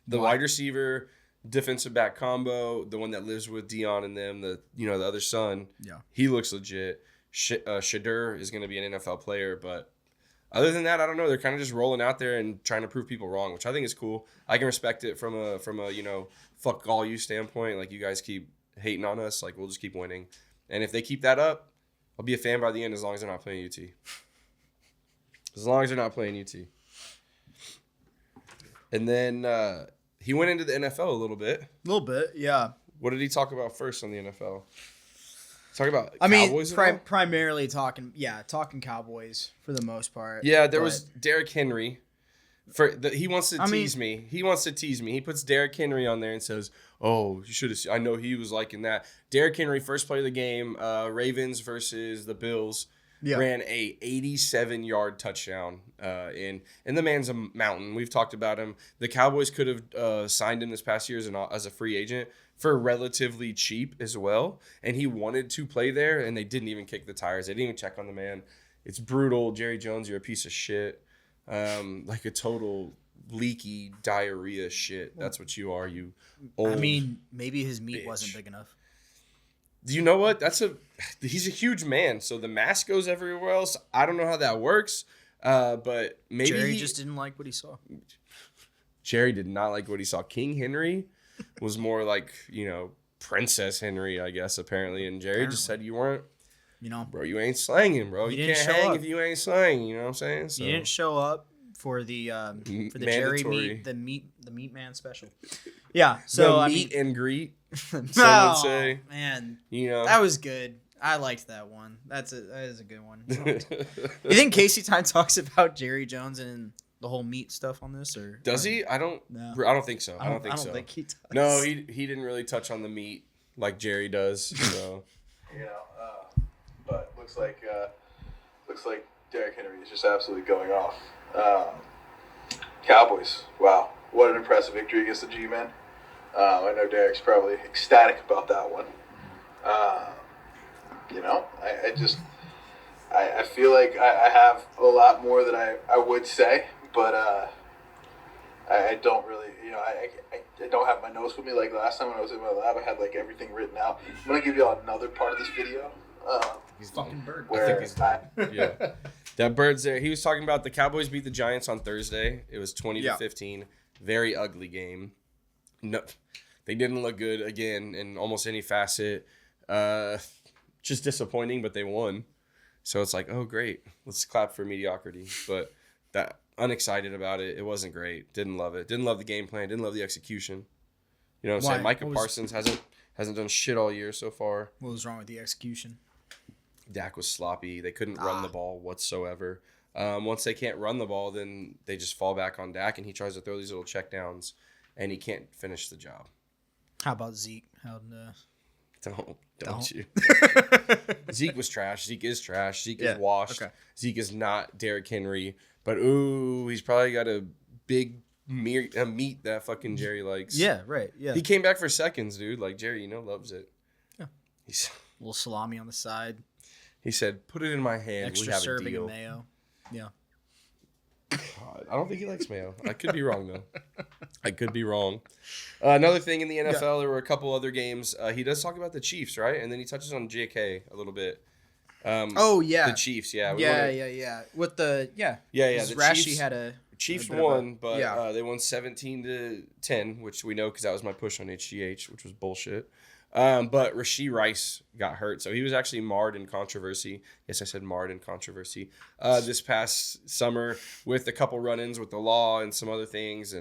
The Why? wide receiver, defensive back combo, the one that lives with Dion and them, the other son. Yeah. He looks legit. Shadur is going to be an NFL player, but other than that, I don't know. They're kind of just rolling out there and trying to prove people wrong, which I think is cool. I can respect it from a fuck all you standpoint. Like, you guys keep hating on us, like, we'll just keep winning. And if they keep that up, I'll be a fan by the end as long as they're not playing UT. As long as they're not playing UT. And then he went into the NFL a little bit. A little bit. Yeah. What did he talk about first on the NFL? Talk about I mean, Cowboys at all? primarily talking Cowboys for the most part. Yeah, there but- was Derrick Henry. He wants to tease me. He wants to tease me. He puts Derrick Henry on there and says, "Oh, you should have. I know he was liking that." Derrick Henry, first play of the game, Ravens versus the Bills, ran a 87-yard touchdown. And the man's a mountain. We've talked about him. The Cowboys could have signed him this past year as a free agent for relatively cheap as well. And he wanted to play there, and they didn't even kick the tires. They didn't even check on the man. It's brutal. Jerry Jones, you're a piece of shit. Like a total leaky diarrhea shit. That's what you are, you old. I mean, maybe his meat bitch. wasn't big enough. You know what? He's a huge man, so the mask goes everywhere else. I don't know how that works, but maybe Jerry just didn't like what he saw. Jerry did not like what he saw. King Henry was more like, Princess Henry, I guess, apparently. And Jerry just said you weren't, bro, you ain't slanging, bro. You You didn't can't show hang up. if you ain't slanging, you know what I'm saying? So, He didn't show up for the Jerry Mandatory. the meat man special. Yeah. So the I meet mean, and greet, some would oh, say. man, You that was good. I liked that one. That is a good one. You think Casey Time talks about Jerry Jones and the whole meat stuff on this, or Does he? I don't think so. I don't think so. think he does. No, he didn't really touch on the meat like Jerry does. So. But looks like Derrick Henry is just absolutely going off. Cowboys, wow, what an impressive victory against the G-Men. I know Derrick's probably ecstatic about that one. I feel like I have a lot more that I would say, but I don't really, I don't have my notes with me like last time when I was in my lab. I had like everything written out. I'm gonna give you all another part of this video. He's Fucking bird. I think he's done. Yeah. That bird's there. He was talking about the Cowboys beat the Giants on Thursday. It was 20-15. Very ugly game. No, they didn't look good again in almost any facet. Just disappointing, but they won. So it's like, oh, great. Let's clap for mediocrity. But that unexcited about it. It wasn't great. Didn't love it. Didn't love the game plan. Didn't love the execution. You know what I'm saying? Why? Micah Parsons hasn't done shit all year so far. What was wrong with the execution? Dak was sloppy. They couldn't run the ball whatsoever. Once they can't run the ball, then they just fall back on Dak, and he tries to throw these little checkdowns, and he can't finish the job. How about Zeke? Don't you? Zeke was trash. Zeke is trash. Zeke is washed. Okay. Zeke is not Derrick Henry, but ooh, he's probably got a big meat that fucking Jerry likes. Yeah, right. Yeah. He came back for seconds, dude. Like Jerry, loves it. Yeah. He's A little salami on the side. He said, "Put it in my hand. Extra we have serving a deal." of mayo. Yeah. God, I don't think he likes mayo. I could be wrong though. I could be wrong. Another thing in the NFL, there were a couple other games. He does talk about the Chiefs, right? And then he touches on JK a little bit. Oh yeah, the Chiefs. Yeah, yeah. With the yeah. The Rashi Chiefs had a Chiefs a bit of won, but yeah. they won 17-10, which we know because that was my push on HGH, which was bullshit. But Rashee Rice got hurt, so he was actually marred in controversy. Yes, I said marred in controversy. This past summer with a couple run-ins with the law and some other things,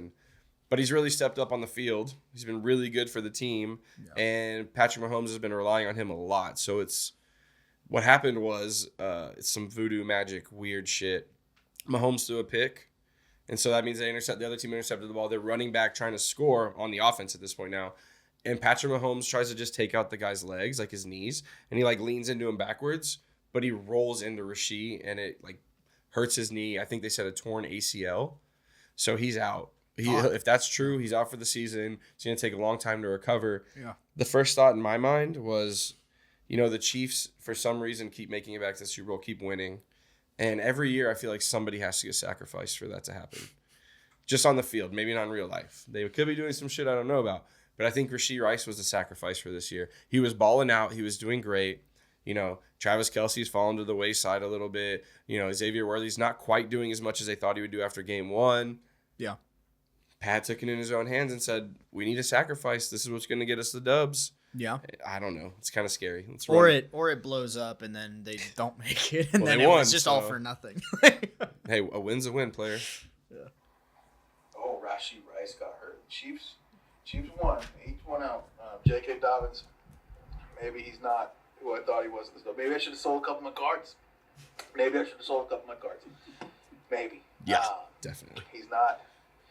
but he's really stepped up on the field. He's been really good for the team, and Patrick Mahomes has been relying on him a lot. So what happened was it's some voodoo magic, weird shit. Mahomes threw a pick. And so that means the other team intercepted the ball. They're running back trying to score on the offense at this point now. And Patrick Mahomes tries to just take out the guy's legs, like his knees, and he leans into him backwards, but he rolls into Rashee and it hurts his knee. I think they said a torn ACL. So he's out. If that's true, he's out for the season. It's going to take a long time to recover. Yeah. The first thought in my mind was, the Chiefs, for some reason, keep making it back to the Super Bowl, keep winning. And every year, I feel like somebody has to get sacrificed for that to happen. Just on the field, maybe not in real life. They could be doing some shit I don't know about. But I think Rashee Rice was the sacrifice for this year. He was balling out. He was doing great. Travis Kelce's fallen to the wayside a little bit. Xavier Worthy's not quite doing as much as they thought he would do after game one. Yeah. Pat took it in his own hands and said, we need a sacrifice. This is what's going to get us the dubs. Yeah. I don't know. It's kind of scary. Or it blows up and then they don't make it and then it was just all for nothing. Hey, a win's a win, player. Yeah. Oh, Rashee Rice got hurt. Chiefs won. He won out. J.K. Dobbins, maybe he's not who I thought he was. Maybe I should have sold a couple of my cards. Maybe. Yeah, definitely. He's not.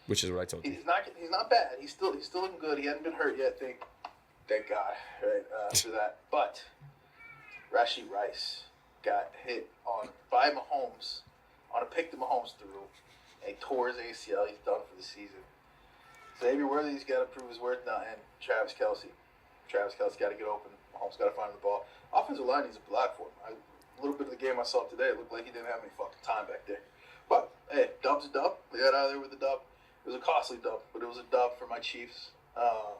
Which is what I told you. He's not bad. He's still looking good. He hasn't been hurt yet. Thank God, right, for that. But Rashee Rice got hit by Mahomes on a pick that Mahomes threw, and he tore his ACL. He's done for the season. Xavier Worthy's got to prove his worth now, and Travis Kelce. Travis Kelce got to get open. Mahomes got to find the ball. Offensive line needs a block for him. A little bit of the game I saw today, it looked like he didn't have any fucking time back there. But, hey, dub's a dub. We got out of there with a dub. It was a costly dub, but it was a dub for my Chiefs. I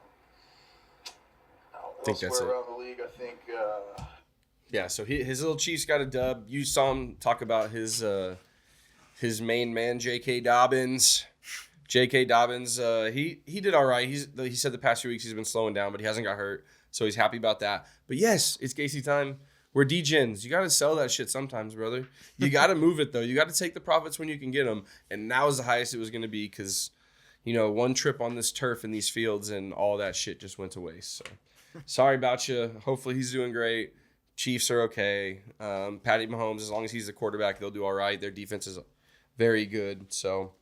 think that's it. Around the league, I think. Yeah, so his little Chiefs got a dub. You saw him talk about his main man, J.K. Dobbins. J.K. Dobbins, he did all right. He said the past few weeks he's been slowing down, but he hasn't got hurt, so he's happy about that. But yes, it's Casey time. We're D-Gens. You got to sell that shit sometimes, brother. You got to move it, though. You got to take the profits when you can get them. And that was the highest it was going to be because, one trip on this turf in these fields and all that shit just went to waste. So sorry about you. Hopefully he's doing great. Chiefs are okay. Patty Mahomes, as long as he's the quarterback, they'll do all right. Their defense is very good. So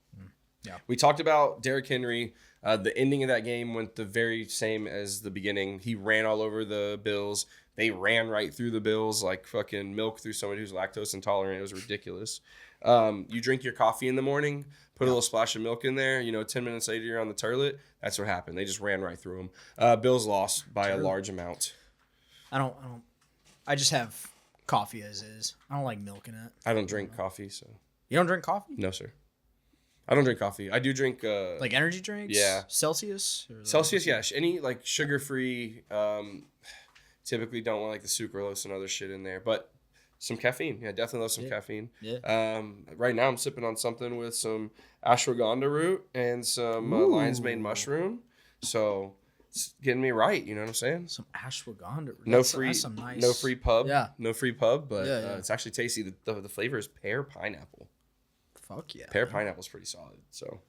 yeah, we talked about Derrick Henry. The ending of that game went the very same as the beginning. He ran all over the Bills. They ran right through the Bills like fucking milk through somebody who's lactose intolerant. It was ridiculous. You drink your coffee in the morning, put a little splash of milk in there. 10 minutes later, you're on the toilet. That's what happened. They just ran right through them. Bills lost by a large amount. I just have coffee as is. I don't like milk in it. I don't drink coffee, so. You don't drink coffee? No, sir. I don't drink coffee. I do drink like energy drinks. Yeah, Celsius. Celsius, yeah. Any sugar-free. Typically don't want the sucralose and other shit in there, but some caffeine. Yeah, definitely love some caffeine. Yeah. Right now I'm sipping on something with some ashwagandha root and some lion's mane mushroom. So it's getting me right. You know what I'm saying? Some ashwagandha. That's some nice. No free pub. Yeah. No free pub, but Yeah. it's actually tasty. The flavor is pear pineapple. Fuck yeah. Pear pineapple is pretty solid. So,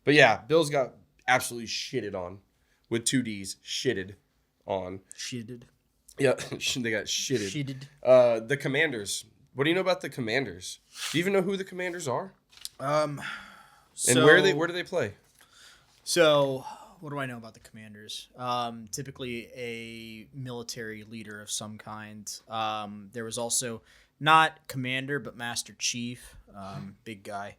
but yeah, Bills got absolutely shitted on with 2 D's. Shitted on. Shitted. Yeah, they got shitted. Shitted. The Commanders. What do you know about the Commanders? Do you even know who the Commanders are? And where do they play? So, what do I know about the Commanders? Typically a military leader of some kind. There was also not commander but Master Chief, big guy.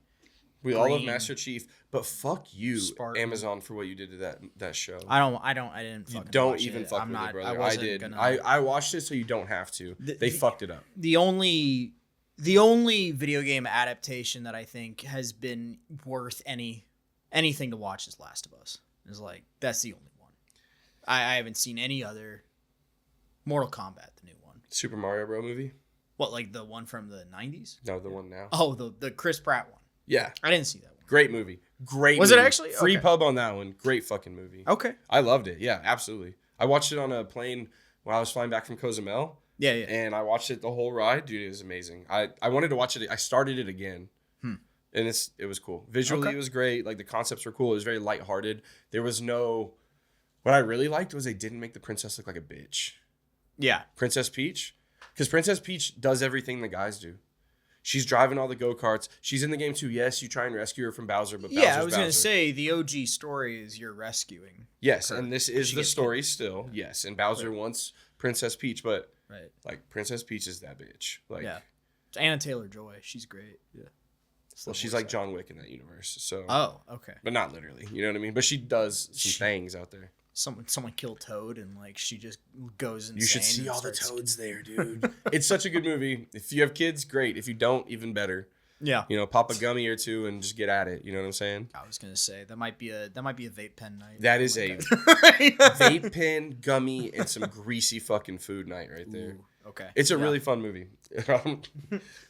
We all love green. Master Chief, but fuck you, Spartan. Amazon, for what you did to that show. I didn't You fucking don't watch even it. fuck I'm with not, it, brother. I wasn't did. Gonna, I watched it so you don't have to. They fucked it up. The only video game adaptation that I think has been worth anything to watch is Last of Us. Is like that's the only one. I haven't seen any other. Mortal Kombat, the new one. Super Mario Bros. Movie? What, like the one from the 90s? No, the one now. Oh, the Chris Pratt one. Yeah. I didn't see that one. Great movie. Great Was it movie. actually? Free Okay. pub on that one. Great fucking movie. Okay. I loved it. Yeah, absolutely. I watched it on a plane while I was flying back from Cozumel. Yeah, yeah. And I watched it the whole ride. Dude, it was amazing. I wanted to watch it. I started it again. And it was cool. Visually, Okay. it was great. Like, the concepts were cool. It was very lighthearted. There was no... What I really liked was they didn't make the princess look like a bitch. Yeah. Princess Peach. Because Princess Peach does everything the guys do. She's driving all the go-karts. She's in the game, too. Yes, you try and rescue her from Bowser, but Yeah, Bowser's I was going to Bowser. say the OG story is you're rescuing. Yes, her. and this is She the gets story still. Yes, and Bowser wants Princess Peach, but Right. like Princess Peach is that bitch. Like, Yeah. It's Anna Taylor-Joy. She's great. Yeah. well, she's like John Wick in that universe. So, Oh, okay. but not literally. You know what I mean? But she does some things out there. Someone killed Toad and like she just goes insane. You should see and all the starts- toads there, dude. It's such a good movie. If you have kids, great. If you don't, even better. Yeah. You know, pop a gummy or two and just get at it. You know what I'm saying? I was gonna say that might be a vape pen night. That is a vape pen, gummy, and some greasy fucking food night right there. Ooh, okay. It's a Yeah. really fun movie.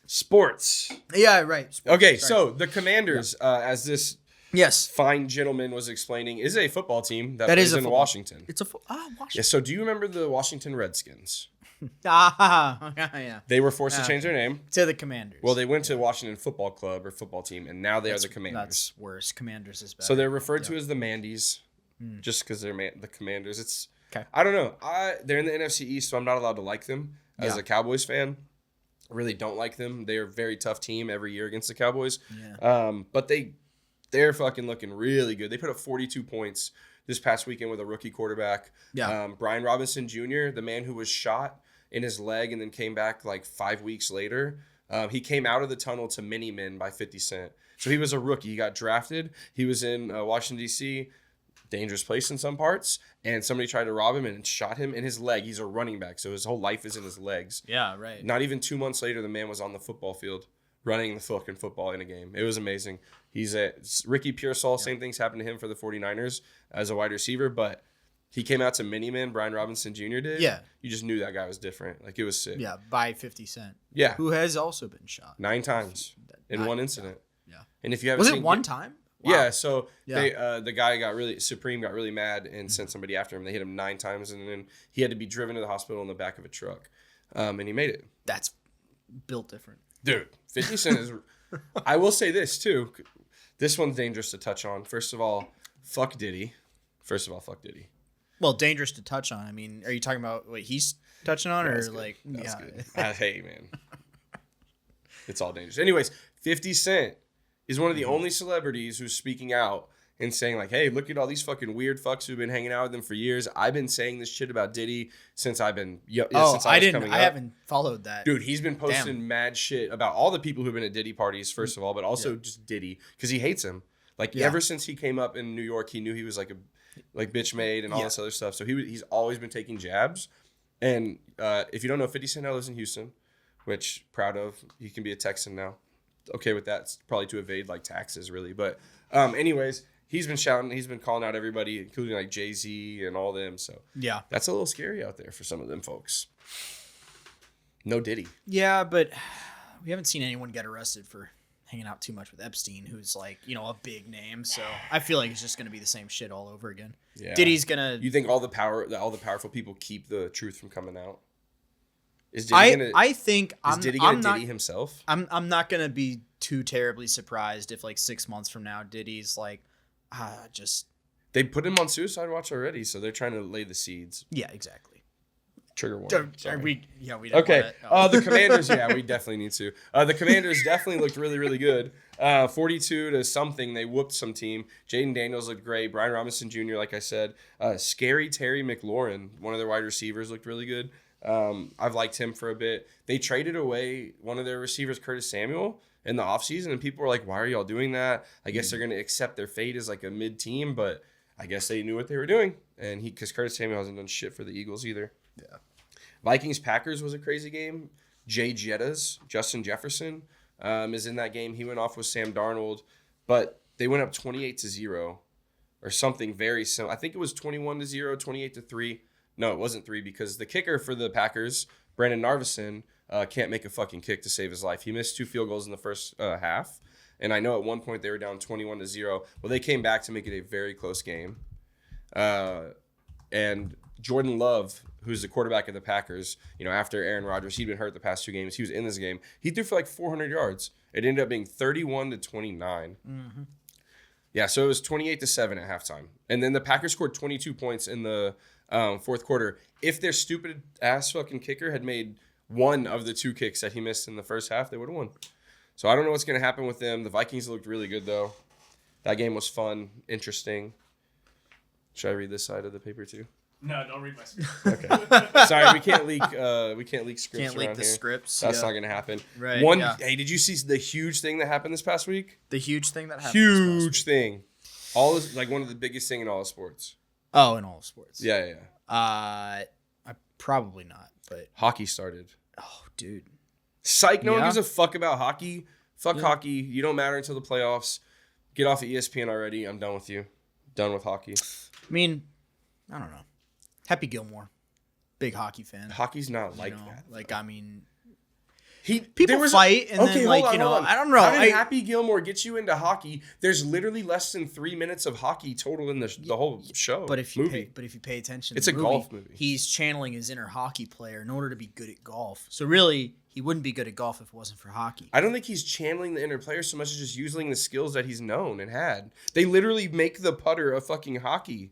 Sports. Yeah, right. Okay, Sorry. so the Commanders, as this Yes. fine gentleman was explaining, is a football team that That plays is a in football- Washington. It's a Yeah, Washington. so do you remember the Washington Redskins? Yeah. They were forced to Yeah. change their name. To the Commanders. Well, they went to Washington Football Club or football team, and now they are the Commanders. That's worse. Commanders is better. So they're referred to as the Mandy's, just because they're the Commanders. It's 'Kay. I don't know. They're in the NFC East, so I'm not allowed to like them as Yeah. a Cowboys fan. I really don't like them. They're a very tough team every year against the Cowboys. Yeah. But they're fucking looking really good. They put up 42 points this past weekend with a rookie quarterback. Yeah. Brian Robinson Jr., the man who was shot in his leg and then came back like 5 weeks later. He came out of the tunnel to Mini Men by 50 Cent. So he was a rookie. He got drafted. He was in Washington, D.C., dangerous place in some parts, and somebody tried to rob him and shot him in his leg. He's a running back, so his whole life is in his legs. Yeah, right. Not even 2 months later, the man was on the football field running the fucking football in a game. It was amazing. He's Ricky Pearsall, same things happened to him for the 49ers as a wide receiver, but he came out to Mini-Man, Brian Robinson Jr. did. Yeah. You just knew that guy was different. Like, it was sick. Yeah, by 50 Cent. Yeah. Who has also been shot. 9 times in 9 one incident. Yeah. And if you haven't Was seen it one time? Wow. Yeah, so Yeah. the guy Supreme got really mad and sent somebody after him. They hit him 9 times, and then he had to be driven to the hospital in the back of a truck. And he made it. That's built different. Dude, 50 Cent is... I will say this, too. This one's dangerous to touch on. First of all, fuck Diddy. Well, dangerous to touch on. I mean, are you talking about what he's touching on, That's or good. like? That's Yeah. good. Hey, man. It's all dangerous. Anyways, 50 Cent is one of the only celebrities who's speaking out and saying, like, hey, look at all these fucking weird fucks who've been hanging out with them for years. I've been saying this shit about Diddy since I've been... since I was didn't. coming I up. haven't followed that. Dude, he's been posting mad shit about all the people who've been at Diddy parties, first of all, but also just Diddy, because he hates him. Like, ever since he came up in New York, he knew he was like bitch made and all this other stuff. So he's always been taking jabs. And if you don't know, 50 Cent now lives in Houston, which proud of. He can be a Texan now. Okay with that. It's probably to evade like taxes, really. But anyways, he's been shouting. He's been calling out everybody, including like Jay-Z and all them. So Yeah. that's a little scary out there for some of them folks. No Diddy. Yeah, but we haven't seen anyone get arrested for hanging out too much with Epstein, who's like, a big name. So I feel like it's just going to be the same shit all over again. Yeah. Diddy's gonna. You think all the powerful people keep the truth from coming out? Is Diddy I think is I'm. Diddy I'm gonna not. Diddy himself? I'm not gonna be too terribly surprised if like 6 months from now Diddy's like, just They put him on suicide watch already, so they're trying to lay the seeds. yeah, exactly. Trigger warning. Don't, Sorry. we don't Okay. want it. The Commanders, yeah, we definitely need to. The Commanders definitely looked really, really good. 42 to something, they whooped some team. Jaden Daniels looked great. Brian Robinson Jr., like I said. Scary Terry McLaurin, one of their wide receivers, looked really good. I've liked him for a bit. They traded away one of their receivers, Curtis Samuel, in the offseason, and people were like, why are y'all doing that? I guess they're going to accept their fate as like a mid-team, but I guess they knew what they were doing. And because Curtis Samuel hasn't done shit for the Eagles either. Yeah. Vikings-Packers was a crazy game. Jay Jettas, Justin Jefferson, is in that game. He went off with Sam Darnold, but they went up 28-0 or something very similar. I think it was 21-0, 28-3. No, it wasn't 3 because the kicker for the Packers, Brandon Narvison, can't make a fucking kick to save his life. He missed 2 field goals in the first half, and I know at one point they were down 21-0. Well, they came back to make it a very close game. And Jordan Love, who's the quarterback of the Packers, after Aaron Rodgers, he'd been hurt the past 2 games. He was in this game. He threw for like 400 yards. It ended up being 31-29. Mm-hmm. Yeah, so it was 28-7 at halftime. And then the Packers scored 22 points in the fourth quarter. If their stupid ass fucking kicker had made one of the 2 kicks that he missed in the first half, they would have won. So I don't know what's going to happen with them. The Vikings looked really good, though. That game was fun, interesting. Should I read this side of the paper, too? No, don't read my script. Okay. Sorry, we can't leak scripts Can't leak around the here. scripts. That's not going to happen. Right. Hey, did you see the huge thing that happened this past week? The huge thing that happened. this past Huge week. thing. All is like one of the biggest thing in all of sports. Oh, in all of sports. Yeah. I probably not, but Hockey started. oh, dude. Psych, no one Yeah. gives a fuck about hockey. Fuck Yeah. hockey. You don't matter until the playoffs. Get off of ESPN already. I'm done with you. Done with hockey. I mean, I don't know. Happy Gilmore, big hockey fan. Hockey's not like that. Like, I mean, People people fight, and then, like, hold on. I don't know. How did Happy Gilmore get you into hockey? There's literally less than 3 minutes of hockey total in the whole show. But if you movie. pay attention, It's to a the golf movie. He's channeling his inner hockey player in order to be good at golf. So really, he wouldn't be good at golf if it wasn't for hockey. I don't think he's channeling the inner player so much as just using the skills that he's known and had. They literally make the putter a fucking hockey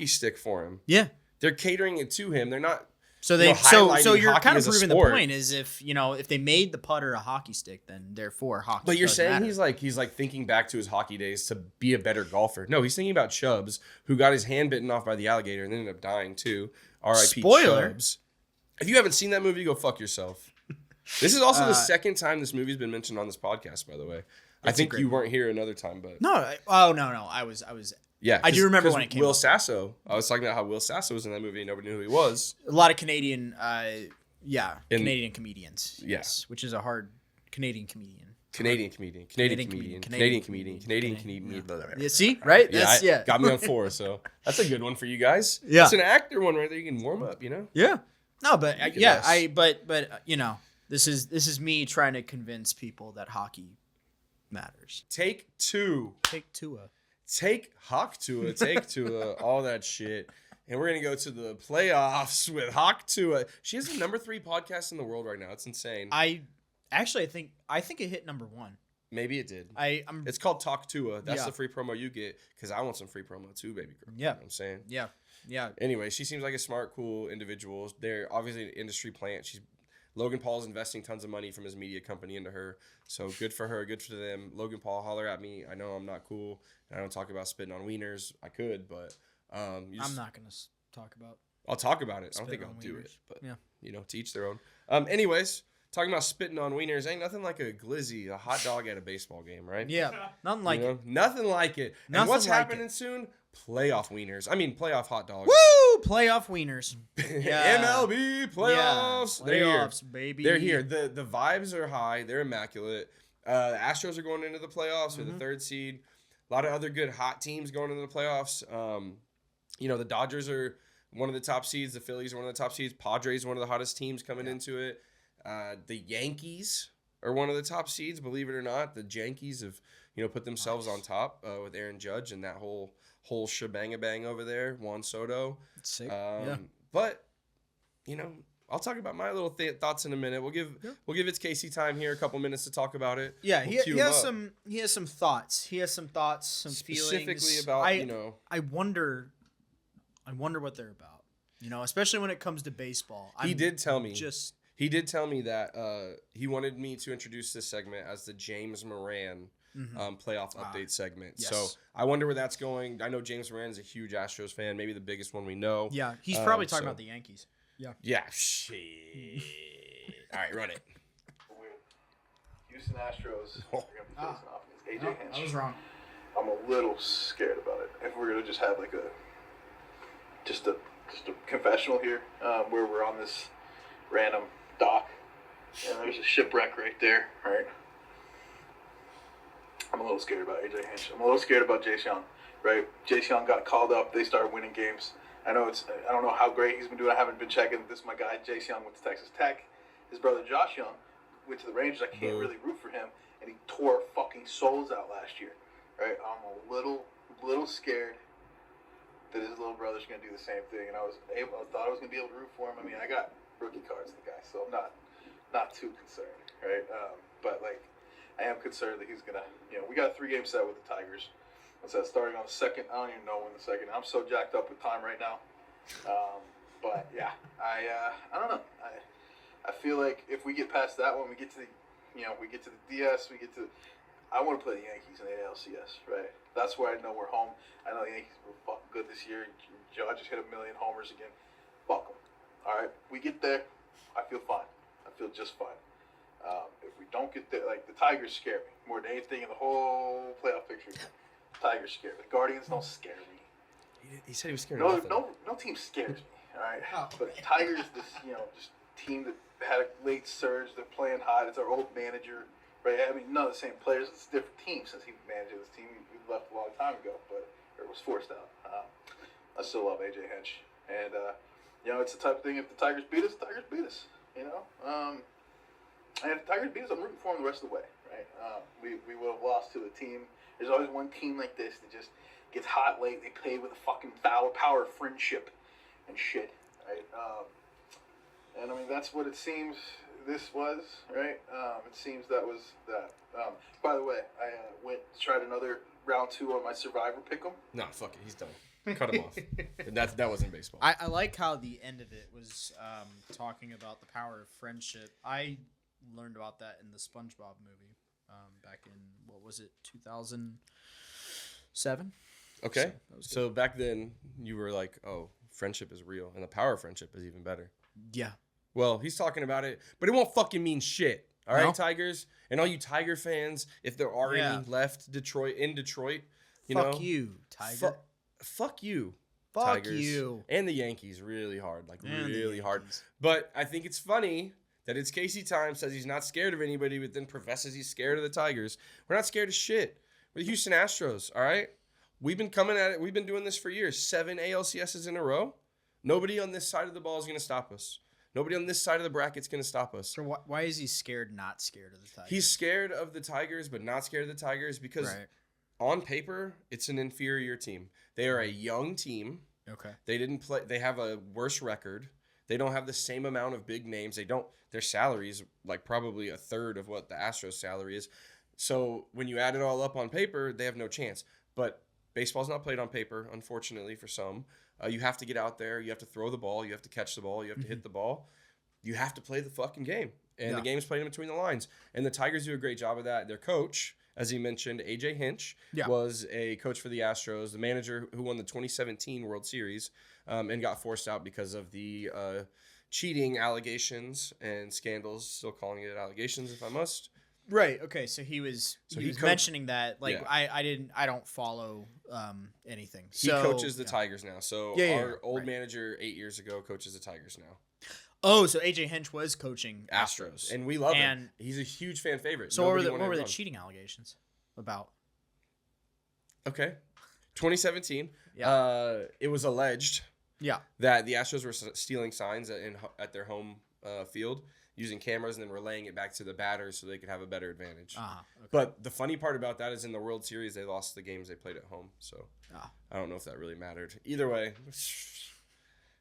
stick for him. Yeah. They're catering it to him. They're not. So they highlighting so you're hockey kind of as a proving the sport. point is if they made the putter a hockey stick, then therefore hockey. But you're doesn't saying matter. he's like thinking back to his hockey days to be a better golfer. No, he's thinking about Chubbs, who got his hand bitten off by the alligator and ended up dying too. R.I.P. Spoiler. Chubbs. If you haven't seen that movie, go fuck yourself. This is also the second time this movie's been mentioned on this podcast, by the way. I It's a think great you weren't here another time, but no. No. I was. yeah, I do remember when it came Will up. Sasso. I was talking about how Will Sasso was in that movie and nobody knew who he was. A lot of Canadian, Canadian comedians. Yeah. Yes, which is a hard Canadian comedian. Canadian comedian. Yeah, see, right? That's Got me on 4, so that's a good one for you guys. Yeah. It's an actor one right there. You can warm up, Yeah. No, but Look at yeah, us. but this is me trying to convince people that hockey matters. Take 2. Take Tua. Take Hawk Tua. Take Tua. All that shit. And we're going to go to the playoffs with Hawk Tua. She has the number 3 podcast in the world right now. It's insane. I think it hit number 1. Maybe it did. I'm It's called Talk Tua. That's Yeah. the free promo you get because I want some free promo too, baby girl. Yeah. You know what I'm saying? yeah. Anyway, she seems like a smart, cool individual. They're obviously an industry plant. Logan Paul's investing tons of money from his media company into her. So good for her. Good for them. Logan Paul, holler at me. I know I'm not cool. And I don't talk about spitting on wieners. I could, but I'm not gonna talk about. I'll talk about it. I don't think spitting I'll on do wieners. it. But, Yeah. to each their own. Anyways, talking about spitting on wieners, ain't nothing like a glizzy, a hot dog at a baseball game, right? Yeah, nothing like it. Nothing like it. And Nothing what's like happening soon? Playoff wieners. I mean, playoff hot dogs. Woo! Playoff wieners. Yeah. MLB playoffs. Yeah, They're here. playoffs, baby. They're here. The vibes are high. They're immaculate. The Astros are going into the playoffs with the 3rd seed. A lot of other good hot teams going into the playoffs. The Dodgers are one of the top seeds. The Phillies are one of the top seeds. Padres are one of the hottest teams coming into it. The Yankees are one of the top seeds, believe it or not. The Yankees have put themselves on top with Aaron Judge and that whole shebang over there. Juan Soto. Sick. But I'll talk about my little thoughts in a minute. We'll give It's Casey time here, a couple minutes to talk about it. Yeah, We'll cue he him has up. some thoughts. He has some thoughts, some Specifically feelings. about I wonder what they're about. Especially when it comes to baseball. He did tell me that he wanted me to introduce this segment as the James Moran playoff update segment. yes. So I wonder where that's going. I know James Moran is a huge Astros fan, maybe the biggest one we know. Yeah, he's probably talking so- about the Yeah, shit. All right, run it. Houston Astros are going to be facing off against AJ No, Hinch. I was wrong. I'm a little scared about it. If we're going to just have like a confessional here, where we're on this random dock, and there's a shipwreck right there, right? I'm a little scared about AJ Hinch. I'm a little scared about Jace Young, right? Jace Young got called up. They started winning games. I don't know how great he's been doing. I haven't been checking. This is my guy, Jace Young, went to Texas Tech. His brother, Josh Young, went to the Rangers. I can't really root for him, and he tore fucking souls out last year, right? I'm a little scared that his little brother's going to do the same thing, and I thought I was going to be able to root for him. I mean, I got rookie cards, the guy, so I'm not too concerned, right? But like, I am concerned that he's gonna, we got a 3-game set with the Tigers. What's that? Starting on the second. I don't even know when the second. I'm so jacked up with time right now. But yeah, I don't know. I feel like if we get past that one, we get to the, we get to the DS. I want to play the Yankees in the ALCS, right? That's where I know we're home. I know the Yankees were fucking good this year. Judge just hit 1 million homers again. Fuck them. All right, we get there. I feel fine. I feel just fine. If we don't get there, like the Tigers scare me more than anything in the whole playoff picture. The Tigers scare me. The Guardians don't scare me. He said he was scared of nothing. No team scares me. All right, but the Tigers, just team that had a late surge. They're playing hot. It's our old manager, right? I mean, none of the same players. It's a different team since he managed this team. He left a long time ago, or was forced out. I still love AJ Hinch, and it's the type of thing. If the Tigers beat us, the Tigers beat us. And if the Tigers beat us, I'm rooting for them the rest of the way, right? We would have lost to a team. There's always one team like this that just gets hot late. They play with a fucking power of friendship and shit, right? And I mean, that's what it seems this was, right? It seems that was that. By the way, I tried another round 2 on my Survivor pick'em. No, fuck it. He's done. Cut him off. That wasn't baseball. I like how the end of it was talking about the power of friendship. I learned about that in the SpongeBob movie back in, what was it, 2007? Okay. So back then, you were like, oh, friendship is real, and the power of friendship is even better. Yeah. Well, he's talking about it, but it won't fucking mean shit. All right, No? Tigers? And all you Tiger fans, if there are any left in Detroit, Fuck you, Tiger. Fuck you. Fuck Tigers. you. And the Yankees really hard, And really the hard. Yankees. But I think it's funny that it's Casey Time, says he's not scared of anybody, but then professes he's scared of the Tigers. We're not scared of shit. We're the Houston Astros, all right? We've been coming at it. We've been doing this for years. 7 ALCSs in a row. Nobody on this side of the ball is going to stop us. Nobody on this side of the bracket is going to stop us. So why is he scared, not scared of the Tigers? He's scared of the Tigers, but not scared of the Tigers because on paper, it's an inferior team. They are a young team. Okay. They didn't play. They have a worse record. They don't have the same amount of big names. Their salary is like probably a third of what the Astros salary is. So when you add it all up on paper, they have no chance. But baseball's not played on paper, unfortunately, for some. You have to get out there. You have to throw the ball. You have to catch the ball. You have to hit the ball. You have to play the fucking game. And the game's played in between the lines. And the Tigers do a great job of that. Their coach, as he mentioned, AJ Hinch, was a coach for the Astros, the manager who won the 2017 World Series and got forced out because of the cheating allegations and scandals. Still calling it allegations, if I must. Right. Okay. So he was mentioning that. Like Yeah. I don't follow anything. He coaches the Tigers now. So Yeah, our old right. manager 8 years ago coaches the Tigers now. Oh, so AJ Hinch was coaching Astros. And we love him. And He's a huge fan favorite. So Nobody what wanted were him the gone. cheating allegations about? Okay. 2017. Yeah. It was alleged Yeah. that the Astros were stealing signs at their home field using cameras and then relaying it back to the batters so they could have a better advantage. Okay. But the funny part about that is in the World Series, they lost the games they played at home. So I don't know if that really mattered. Either way,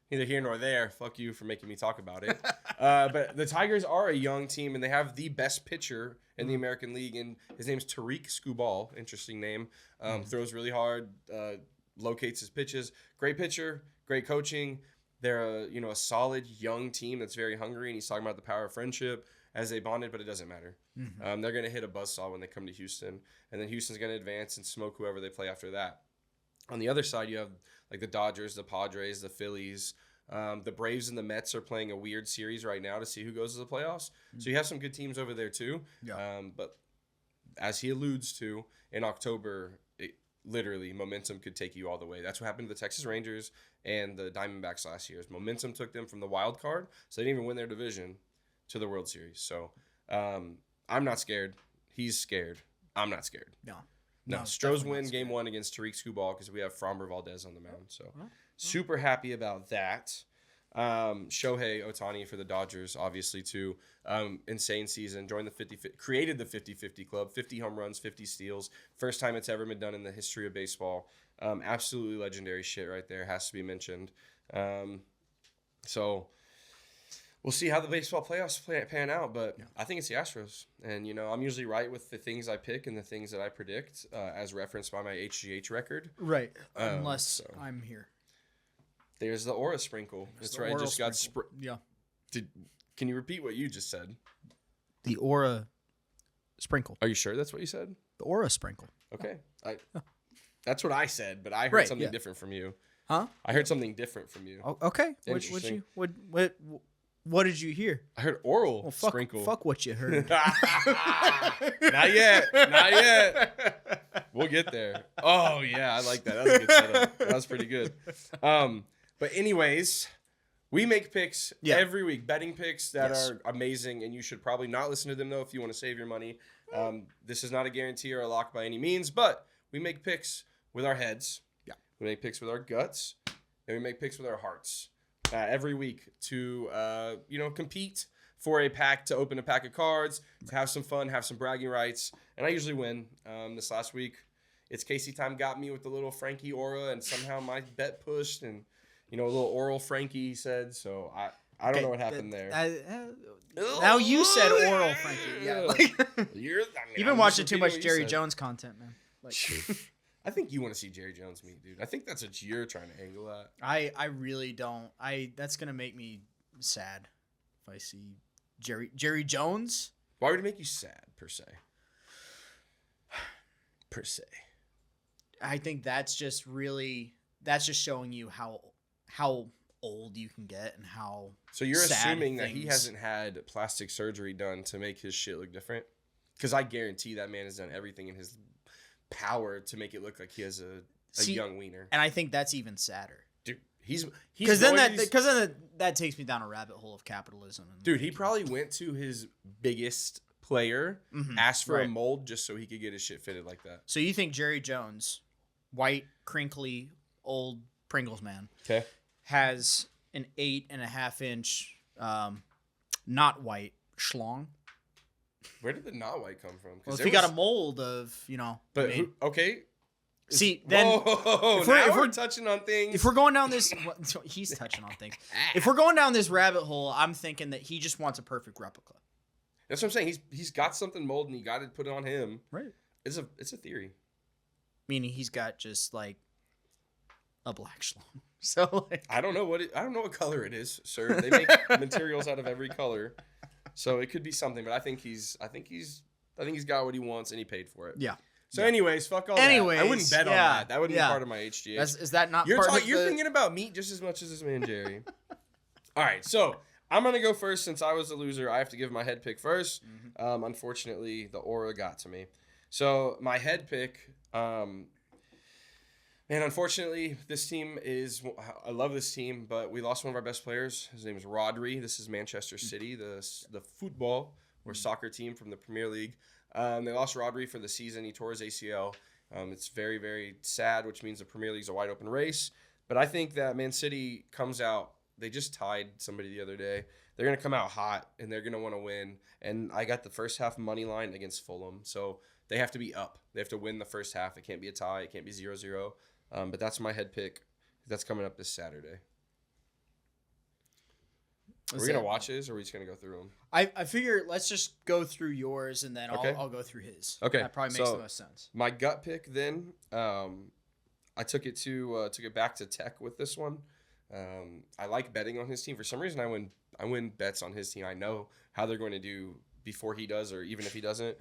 neither here nor there. Fuck you for making me talk about it. But the Tigers are a young team, and they have the best pitcher in the American League, and his name's Tariq Skubal. Interesting name. Throws really hard, locates his pitches. Great pitcher, great coaching. They're a solid young team that's very hungry, and he's talking about the power of friendship as they bonded, but it doesn't matter. They're going to hit a buzzsaw when they come to Houston, and then Houston's going to advance and smoke whoever they play after that. On the other side, you have like the Dodgers, the Padres, the Phillies, The Braves and the Mets are playing a weird series right now to see who goes to the playoffs. So you have some good teams over there too. Yeah. But as he alludes to, in October, literally momentum could take you all the way. That's what happened to the Texas Rangers and the Diamondbacks last year. Momentum took them from the wild card, so they didn't even win their division, to the World Series. So I'm not scared. He's scared. I'm not scared. No, Stros win game 1 against Tariq Skubal because we have Framber Valdez on the mound. So super happy about that. Shohei Ohtani for the Dodgers, obviously, too. Insane season. Joined created the 50-50 club. 50 home runs, 50 steals. First time it's ever been done in the history of baseball. Absolutely legendary shit right there. Has to be mentioned. So we'll see how the baseball playoffs pan out, but I think it's the Astros. And, I'm usually right with the things I pick and the things that I predict, as referenced by my HGH record. Right. Unless I'm here. There's the aura sprinkle. That's right. I just got yeah. Can you repeat what you just said? The aura sprinkle. Are you sure that's what you said? The aura sprinkle. Okay. That's what I said, but I heard something different from you. Huh? I heard something different from you. Oh, okay. What did you hear? I heard oral sprinkle. Fuck what you heard. Not yet. We'll get there. Oh yeah, I like that. That was a good setup. That was pretty good. But anyways, we make picks every week, betting picks that are amazing, and you should probably not listen to them though if you want to save your money. This is not a guarantee or a lock by any means, but we make picks with our heads. Yeah. We make picks with our guts, and we make picks with our hearts. Every week to, compete for to open a pack of cards, to have some fun, have some bragging rights. And I usually win. This last week, it's Casey time got me with the little Frankie aura, and somehow my bet pushed, and, a little oral Frankie, he said. So I don't know what happened there. Now you said oral Frankie. Yeah. You've been watching too much Jerry Jones content, man. I think you want to see Jerry Jones meet, dude. I think that's what you're trying to angle at. I really don't. That's gonna make me sad if I see Jerry Jones. Why would it make you sad, per se? I think that's just showing you how old you can get and how. So you're assuming that he hasn't had plastic surgery done to make his shit look different? Because I guarantee that man has done everything in his power to make it look like he has a young wiener. And I think that's even sadder. Dude, he's because then that takes me down a rabbit hole of capitalism. Dude, he probably went to his biggest player, asked for a mold just so he could get his shit fitted like that. So you think Jerry Jones, white, crinkly, old Pringles man, has an 8.5 inch, not white schlong? Where did the not white come from? Well, if he got a mold of, But okay. See, then if we're touching on things. If we're going down this, he's touching on things. If we're going down this rabbit hole, I'm thinking that he just wants a perfect replica. That's what I'm saying. He's got something molded and he got it put on him. Right. It's a theory. Meaning he's got just like a black schlong. So I don't know what color it is, sir. They make materials out of every color. So it could be something, but I think he's got what he wants and he paid for it. Yeah. So anyways, fuck all that. I wouldn't bet on that. That wouldn't be part of my HGH. Is that not you're thinking about meat just as much as this man, Jerry. All right, so I'm going to go first since I was the loser. I have to give my head pick first. Unfortunately, the aura got to me. So my head pick, unfortunately, this team I love this team, but we lost one of our best players. His name is Rodri. This is Manchester City, the football or soccer team from the Premier League. They lost Rodri for the season. He tore his ACL. It's very, very sad, which means the Premier League's a wide open race. But I think that Man City comes out. They just tied somebody the other day. They're going to come out hot, and they're going to want to win. And I got the first half money line against Fulham. So they have to be up. They have to win the first half. It can't be a tie. It can't be 0-0. But that's my head pick. That's coming up this Saturday. Are we going to watch his, or are we just going to go through them? I figure let's just go through yours, and then I'll go through his. Okay. That probably makes the most sense. My gut pick then, I took it back to Tech with this one. I like betting on his team. For some reason, I win bets on his team. I know how they're going to do before he does, or even if he doesn't.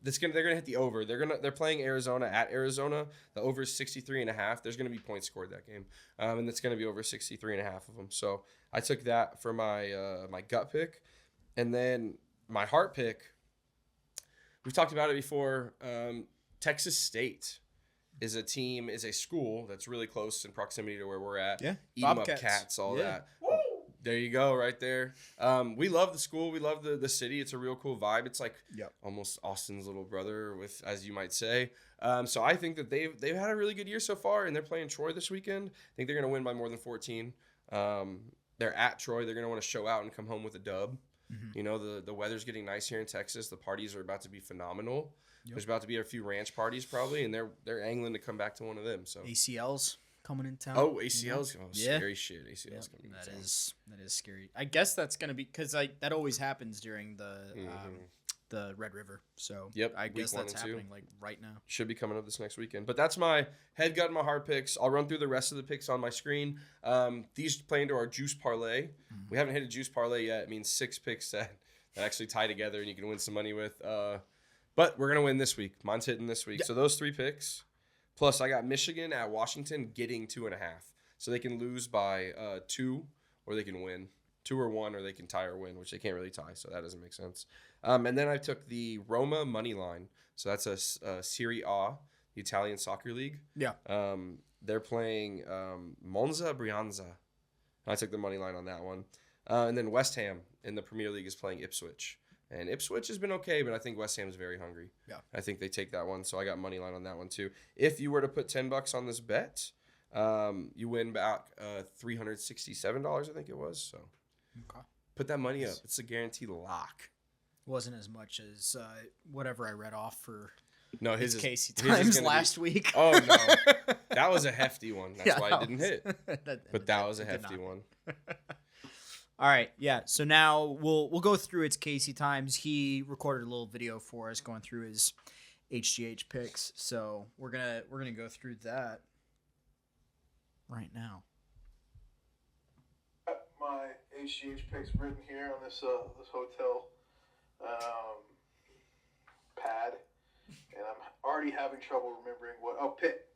They're gonna hit the over. They're playing Arizona at Arizona. The over is 63.5. There's gonna be points scored that game, and it's gonna be over 63.5 of them. So I took that for my my gut pick, and then my heart pick. We've talked about it before. Texas State is a school that's really close in proximity to where we're at. Yeah, Eat 'em up Bobcats. cats, all Yeah. that. There you go, right there. We love the school. We love the city. It's a real cool vibe. It's like almost Austin's little brother, with, as you might say. So I think that they've had a really good year so far, and they're playing Troy this weekend. I think they're going to win by more than 14. They're at Troy. They're going to want to show out and come home with a dub. Mm-hmm. You know, the weather's getting nice here in Texas. The parties are about to be phenomenal. Yep. There's about to be a few ranch parties probably, and they're angling to come back to one of them. So ACLs coming in town. Oh, ACLs. Oh, scary shit. ACLs coming in that town. That is scary. I guess that's gonna be because that always happens during the Red River. So I guess that's happening like right now. Should be coming up this next weekend. But that's my head, gut, and my heart picks. I'll run through the rest of the picks on my screen. These play into our juice parlay. Mm-hmm. We haven't hit a juice parlay yet. It means 6 picks that actually tie together and you can win some money with. But we're gonna win this week. Mine's hitting this week. Yep. So those 3 picks. Plus, I got Michigan at Washington getting 2.5. So they can lose by 2 or they can win. 2 or 1 or they can tie or win, which they can't really tie. So that doesn't make sense. And then I took the Roma money line. So that's a Serie A, the Italian soccer league. Yeah. They're playing Monza Brianza. I took the money line on that one. And then West Ham in the Premier League is playing Ipswich. And Ipswich has been okay, but I think West Ham is very hungry. Yeah. I think they take that one, so I got money line on that one too. If you were to put $10 on this bet, you win back $367, I think it was. So put that money up. It's a guaranteed lock. Wasn't as much as whatever I read off for his Casey Times last week. Oh, no. That was a hefty one. That's why it didn't hit. But that was a hefty one. All right, yeah. So now we'll go through its Casey Times. He recorded a little video for us going through his HGH picks. So we're gonna go through that right now. My HGH picks written here on this hotel pad, and I'm already having trouble remembering what. Oh, Pitt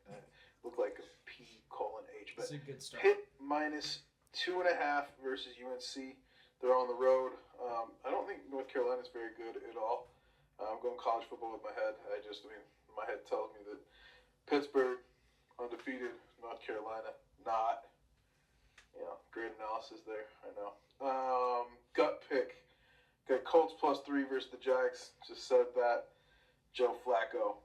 looked like a P:'H, but That's a good start. Pitt minus 2.5 versus UNC. They're on the road. I don't think North Carolina's very good at all. I'm going college football with my head. My head tells me that Pittsburgh, undefeated, North Carolina, not. Great analysis there, I know. Gut pick. Got Colts +3 versus the Jags. Just said that. Joe Flacco.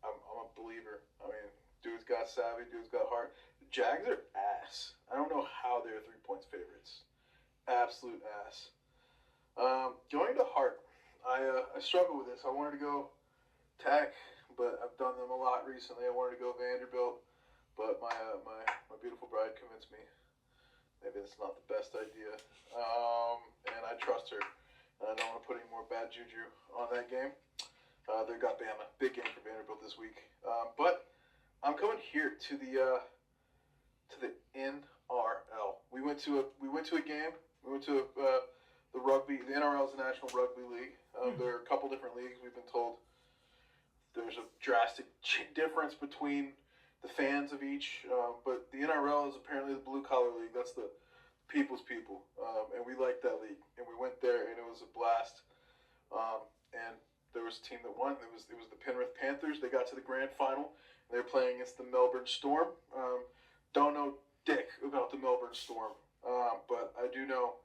I'm a believer. I mean, dude's got savvy, dude's got heart. The Jags are ass. I don't know how they're 3 points favorites. Absolute ass. Going to heart. I struggle with this. I wanted to go Tech, but I've done them a lot recently. I wanted to go Vanderbilt, but my beautiful bride convinced me. Maybe it's not the best idea. And I trust her. And I don't want to put any more bad juju on that game. They got Bama. Big game for Vanderbilt this week. But I'm coming here to the NRL. We went to a game. We went to the rugby. The NRL is the National Rugby League. There are a couple different leagues. We've been told there's a drastic difference between the fans of each, but the NRL is apparently the blue-collar league. That's the people's people, and we like that league. And we went there, and it was a blast. And there was a team that won. It was the Penrith Panthers. They got to the grand final. And they were playing against the Melbourne Storm. Don't know dick about the Melbourne Storm, but I do know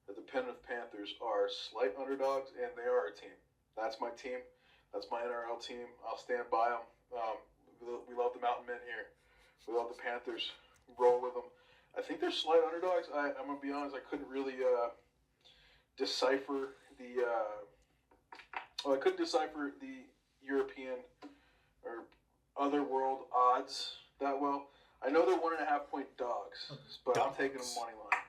that the Penrith Panthers are slight underdogs, and they are a team. That's my team. That's my NRL team. I'll stand by them. We love the Mountain Men here. We love the Panthers. Roll with them. I think they're slight underdogs. I'm going to be honest, I couldn't really decipher the European or other world odds that well. I know they're 1.5 point dogs, but I'm taking them money line.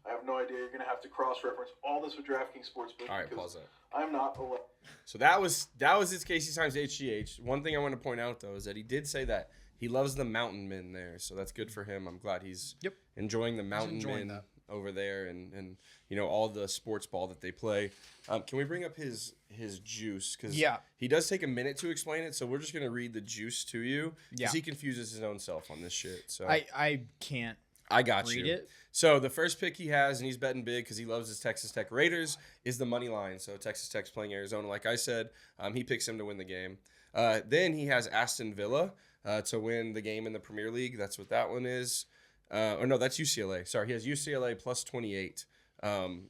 I have no idea. You're going to have to cross-reference all this with DraftKings Sportsbook. All right, pause that. I'm not a So that was his Casey Times HGH. One thing I want to point out, though, is that he did say that he loves the Mountain Men there. So that's good for him. I'm glad he's enjoying the Mountain Men over there and all the sports ball that they play. Can we bring up his juice? Because he does take a minute to explain it, so we're just going to read the juice to you because he confuses his own self on this shit. So I can't I got read you. it. So the first pick he has, and he's betting big because he loves his Texas Tech Raiders, is the money line. So Texas Tech's playing Arizona, like I said. He picks him to win the game. Then he has Aston Villa to win the game in the Premier League. That's what that one is. Or no, that's UCLA. Sorry, he has UCLA plus 28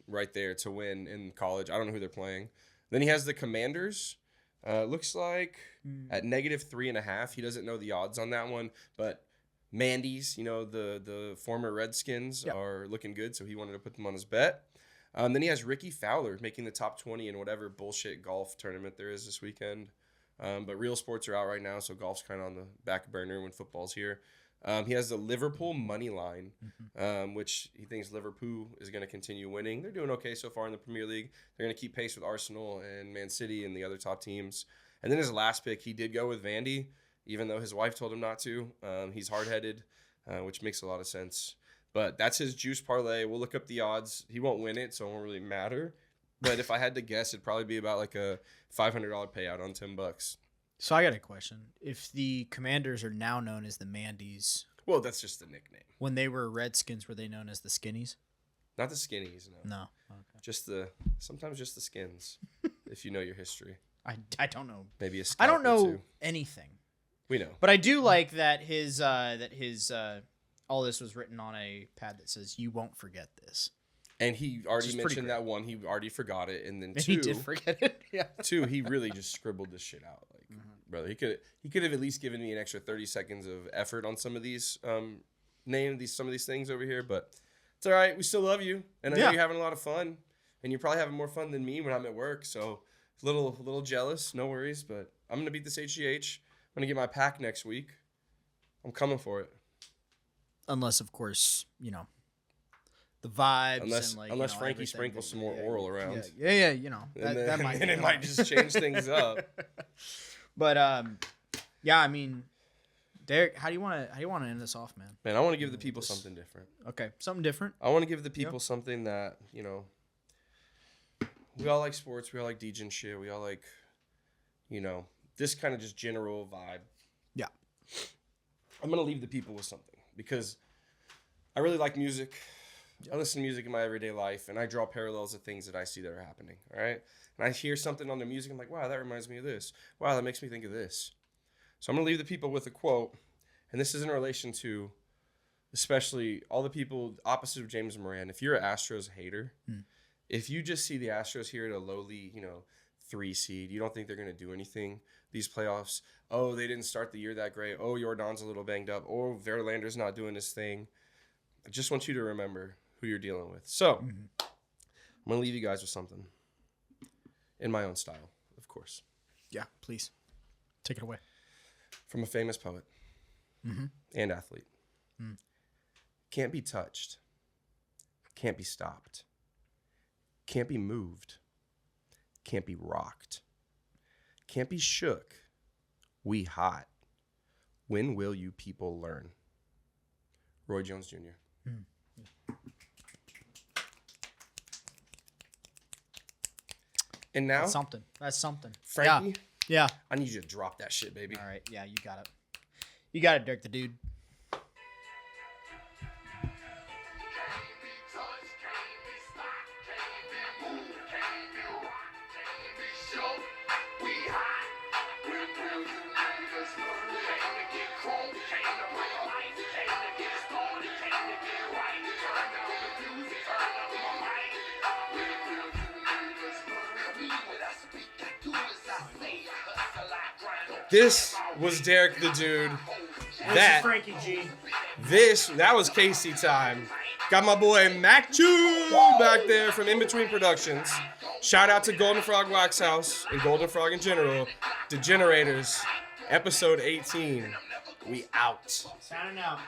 right there to win in college. I don't know who they're playing. Then he has the Commanders. Looks like at -3.5. He doesn't know the odds on that one, but Mandy's, the former Redskins are looking good, so he wanted to put them on his bet. Then he has Ricky Fowler making the top 20 in whatever bullshit golf tournament there is this weekend. But real sports are out right now, so golf's kind of on the back burner when football's here. He has the Liverpool money line, which he thinks Liverpool is going to continue winning. They're doing okay so far in the Premier League. They're going to keep pace with Arsenal and Man City and the other top teams. And then his last pick, he did go with Vandy, even though his wife told him not to. He's hard-headed, which makes a lot of sense. But that's his juice parlay. We'll look up the odds. He won't win it, so it won't really matter. But if I had to guess, it'd probably be about like a $500 payout on $10. So I got a question. If the Commanders are now known as the Mandy's, well, that's just the nickname. when they were Redskins, were they known as the Skinnies? Not the Skinnies, no. No. Okay. Sometimes just the Skins, if you know your history. I don't know. Maybe a scout I don't or know two. anything. We know. But I do like that his all this was written on a pad that says "You won't forget this." And he already Which is pretty mentioned great. that one. He already forgot it, and then And two, he did forget it. Yeah. two, he really just scribbled this shit out. Like, brother, he could have at least given me an extra 30 seconds of effort on some of these some of these things over here. But it's all right. We still love you, and I know you're having a lot of fun, and you're probably having more fun than me when I'm at work. So a little jealous. No worries, but I'm gonna beat this HGH. I'm gonna get my pack next week. I'm coming for it. Unless, of course, the vibes. Unless Frankie everything. sprinkles some more oral around. Yeah. That might. And it might just change things up. But I mean, Derek, how do you want to end this off, man? Man, I want to give the people something different. Okay, something different. I want to give the people something that, we all like sports. We all like DJ and shit. We all like, this kind of just general vibe. Yeah. I'm going to leave the people with something because I really like music. I listen to music in my everyday life, and I draw parallels of things that I see that are happening, all right? And I hear something on the music, I'm like, wow, that reminds me of this. Wow, that makes me think of this. So I'm going to leave the people with a quote, and this is in relation to especially all the people opposite of James Moran. If you're an Astros hater, if you just see the Astros here at a lowly, 3 seed, you don't think they're going to do anything these playoffs. Oh, they didn't start the year that great. Oh, Jordan's a little banged up. Oh, Verlander's not doing his thing. I just want you to remember who you're dealing with. So, I'm going to leave you guys with something in my own style, of course. Yeah, please. Take it away. From a famous poet and athlete. Can't be touched. Can't be stopped. Can't be moved. Can't be rocked. Can't be shook. We hot. When will you people learn? Roy Jones Jr. And now, That's something. Frankie, Yeah. I need you to drop that shit, baby. All right. Yeah, you got it. You got it, Dirk the dude. This was Derek the Dude. That Frankie G. That was Casey time. Got my boy Mac Chu back there from In Between Productions. Shout out to Golden Frog Wax House and Golden Frog in general. Degenerators, episode 18. We out. Signing out.